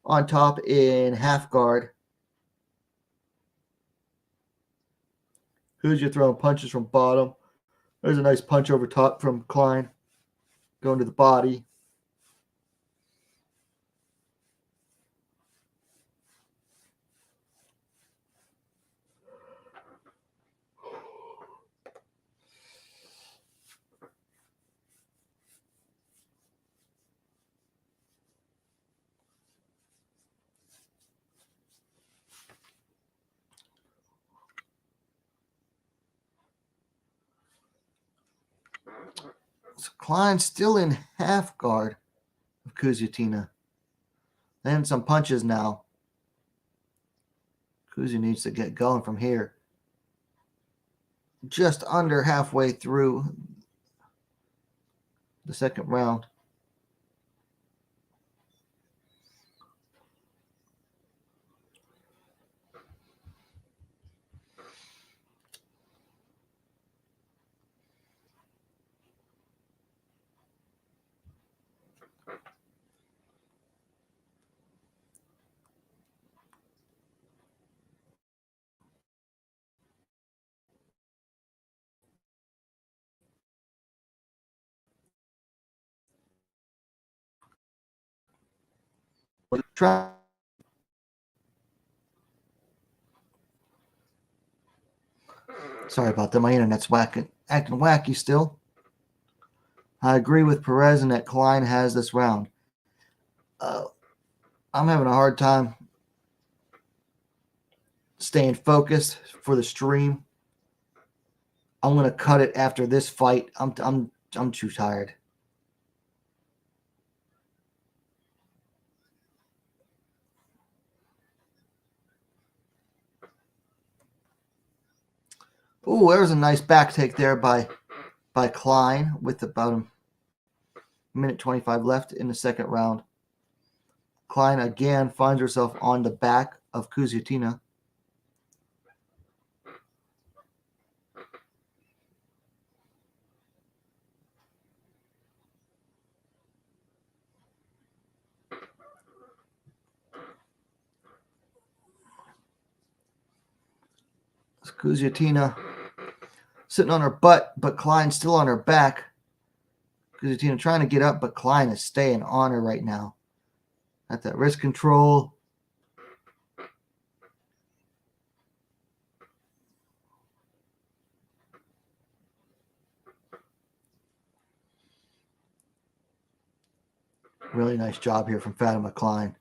on top in half guard. Kuzia throwing punches from bottom. There's a nice punch over top from Klein. Going to the body. So Klein still in half guard of Kuziatina. Landing some punches now. Kuzia needs to get going from here. just under halfway through the second round. Sorry about that. My internet's acting wacky still. I agree with Perez in that Klein has this round. I'm having a hard time staying focused for the stream. I'm gonna cut it after this fight. I'm too tired. Ooh, there's a nice back take there by Klein with about a minute 25 left in the second round. Klein again finds herself on the back of Kuziatina. Kuziatina sitting on her butt, but Klein's still on her back. Kuziatina trying to get up, but Klein is staying on her right now. At that wrist control. Really nice job here from Fatima Klein.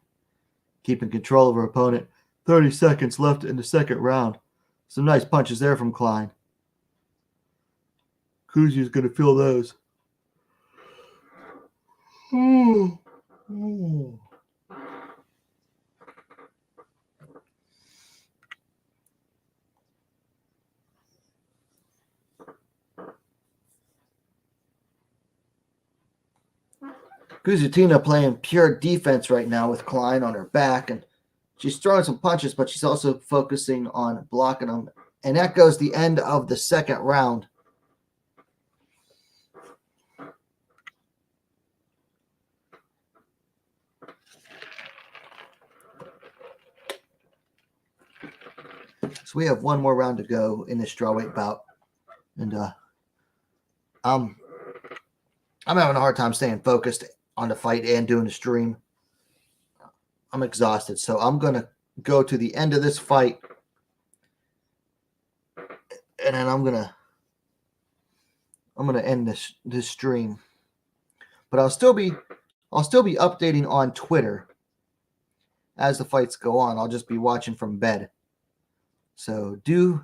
Keeping control of her opponent. 30 seconds left in the second round. Some nice punches there from Klein. Kuzi's going to feel those. Ooh. Ooh. Kuziatina playing pure defense right now with Klein on her back, and she's throwing some punches, but she's also focusing on blocking them. And that goes the end of the second round. So we have one more round to go in this strawweight bout, and I'm having a hard time staying focused on the fight and doing the stream. I'm exhausted, so I'm gonna go to the end of this fight, and then I'm gonna end this stream. But I'll still be updating on Twitter as the fights go on. I'll just be watching from bed. So do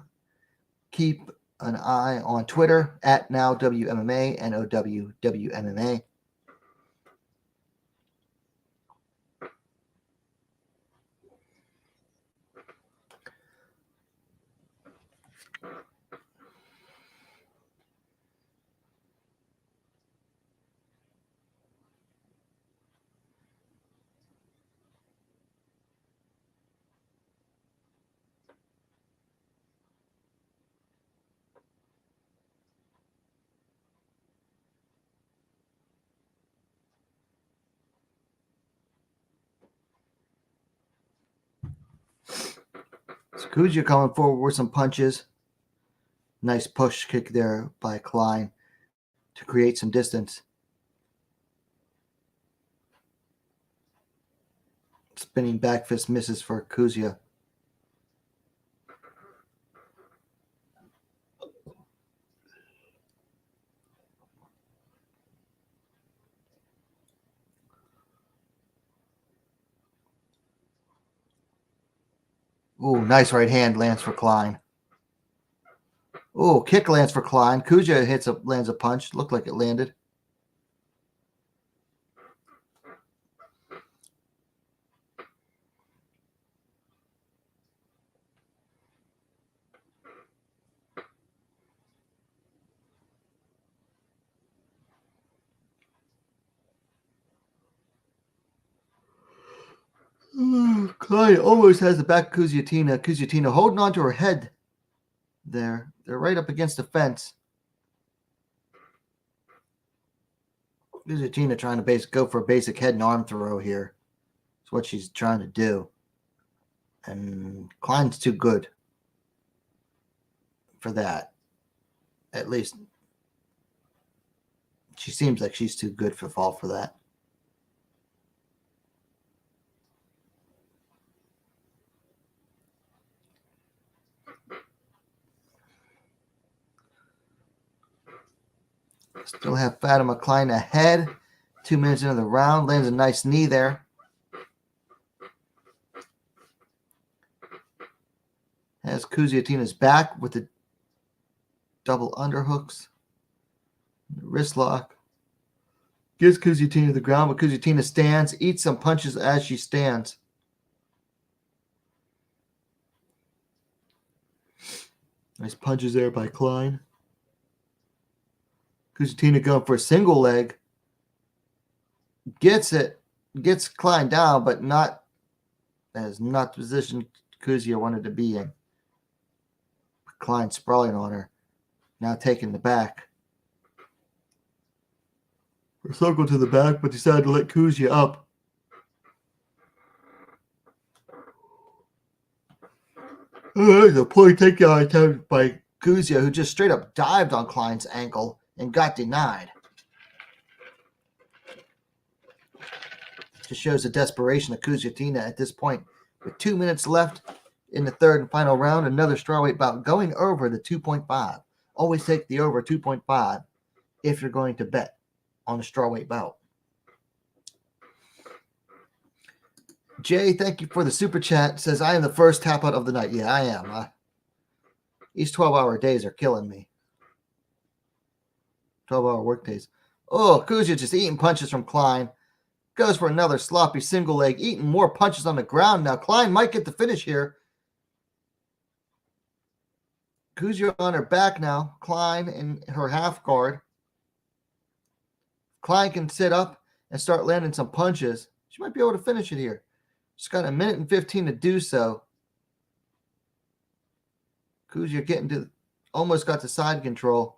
keep an eye on Twitter at now WMMA, NOWWMMA. So Kuzia coming forward with some punches. Nice push kick there by Klein to create some distance. Spinning back fist misses for Kuzia. Ooh, nice right hand lands for Klein. Ooh, kick lands for Klein. Kuzia lands a punch. Looked like it landed. Klein almost has the back of Kuziatina. Kuziatina holding on to her head there. They're right up against the fence. Kuziatina trying to go for a basic head and arm throw here. That's what she's trying to do. And Klein's too good for that. At least she seems like she's too good for fall for that. Still have Fatima Klein ahead. 2 minutes into the round. Lands a nice knee there. Has Kuziatina's back with the double underhooks. Wrist lock. Gives Kuziatina the ground, but Kuziatina stands. Eats some punches as she stands. Nice punches there by Klein. Kuziatina going for a single leg. Gets it. Gets Klein down, but not as not the position Kuzia wanted to be in. Klein sprawling on her. Now taking the back. Circle to the back, but decided to let Kuzia up. The poor takedown attempt by Kuzia, who just straight up dived on Klein's ankle and got denied. Just shows the desperation of Kuziatina at this point. With 2 minutes left in the third and final round, another strawweight bout going over the 2.5. Always take the over 2.5 if you're going to bet on a strawweight bout. Jay, thank you for the super chat. Says, I am the first tap out of the night. Yeah, I am. These 12-hour days are killing me. 12-hour work days. Oh, Kuzia just eating punches from Klein. Goes for another sloppy single leg. Eating more punches on the ground now. Klein might get the finish here. Kuzia on her back now. Klein in her half guard. Klein can sit up and start landing some punches. She might be able to finish it here. She's got a minute and 15 to do so. Kuzia getting to almost got to side control.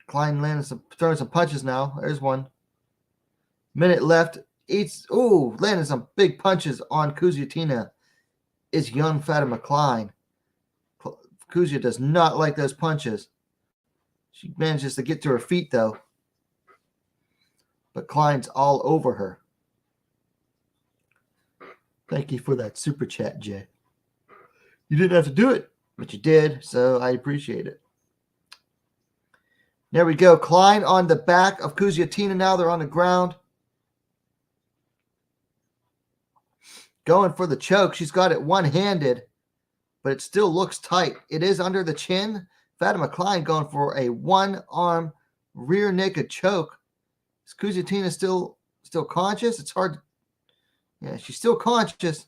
Klein landing throwing some punches now. There's one. Minute left. Landing some big punches on Kuziatina is young Fatima Klein. Kuzia does not like those punches. She manages to get to her feet, though. But Klein's all over her. Thank you for that super chat, Jay. You didn't have to do it, but you did, so I appreciate it. There we go. Klein on the back of Kuziatina now. They're on the ground. Going for the choke. She's got it one-handed, but it still looks tight. It is under the chin. Fatima Klein going for a one-arm rear naked choke. Is Kuziatina still conscious? It's hard. Yeah, she's still conscious.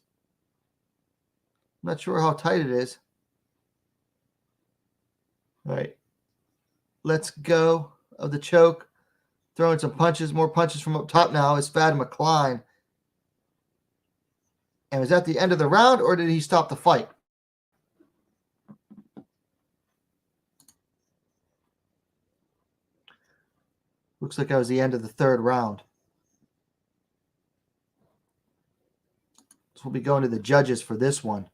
I'm not sure how tight it is. All right. Let's go of the choke. Throwing some punches, more punches from up top now is Fatima Klein. And was that the end of the round, or did he stop the fight? Looks like that was the end of the third round. So we'll be going to the judges for this one.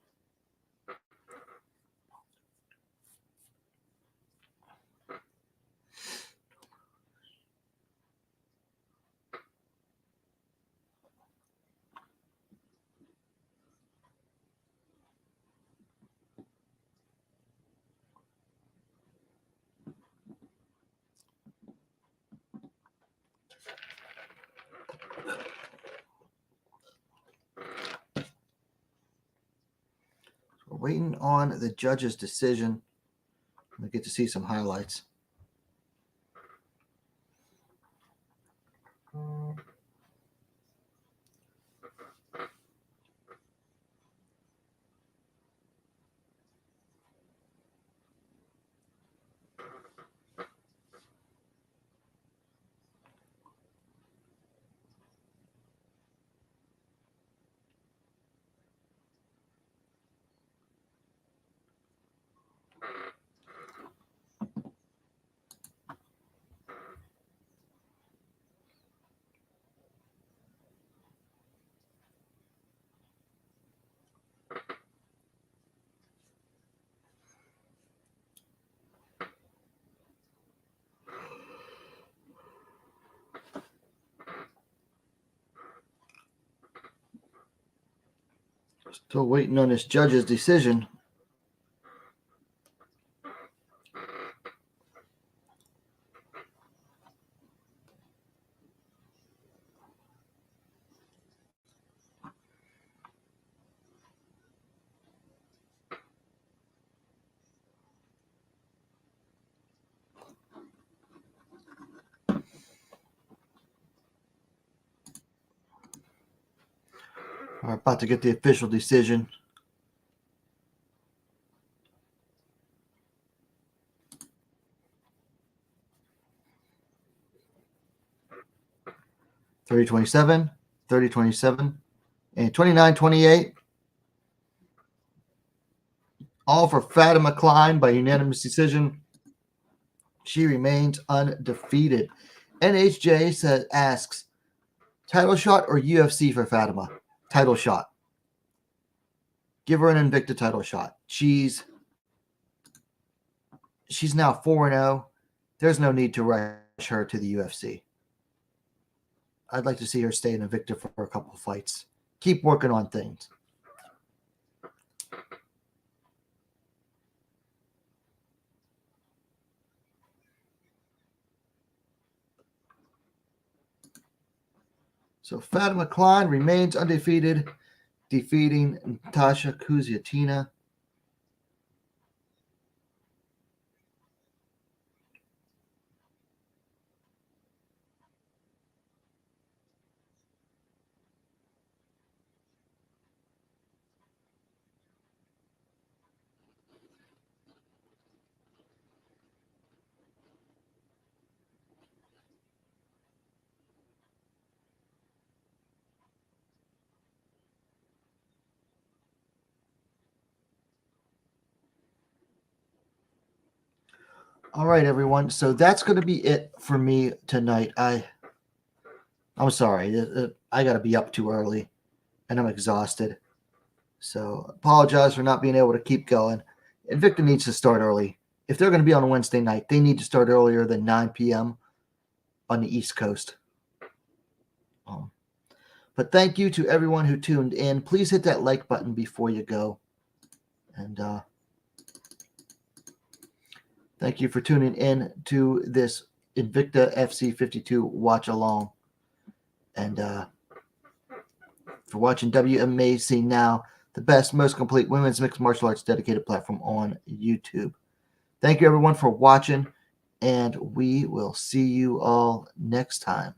We're waiting on the judge's decision. We get to see some highlights. Still waiting on this judge's decision. We're about to get the official decision. $30-27, $30-27, and $29-28. All for Fatima Klein by unanimous decision. She remains undefeated. NHJ asks, title shot or UFC for Fatima? Title shot. Give her an Invicta title shot. She's now 4-0. There's no need to rush her to the UFC. I'd like to see her stay in Invicta for a couple of fights. Keep working on things. So Fatima Klein remains undefeated, defeating Natasha Kuziatina. All right, everyone. So that's going to be it for me tonight. I'm sorry. I got to be up too early, and I'm exhausted. So apologize for not being able to keep going. Invicta needs to start early. If they're going to be on a Wednesday night, they need to start earlier than 9 p.m. on the East Coast. But thank you to everyone who tuned in. Please hit that like button before you go. And thank you for tuning in to this Invicta FC 52 watch along. And for watching WMMA See Now, the best, most complete women's mixed martial arts dedicated platform on YouTube. Thank you, everyone, for watching, and we will see you all next time.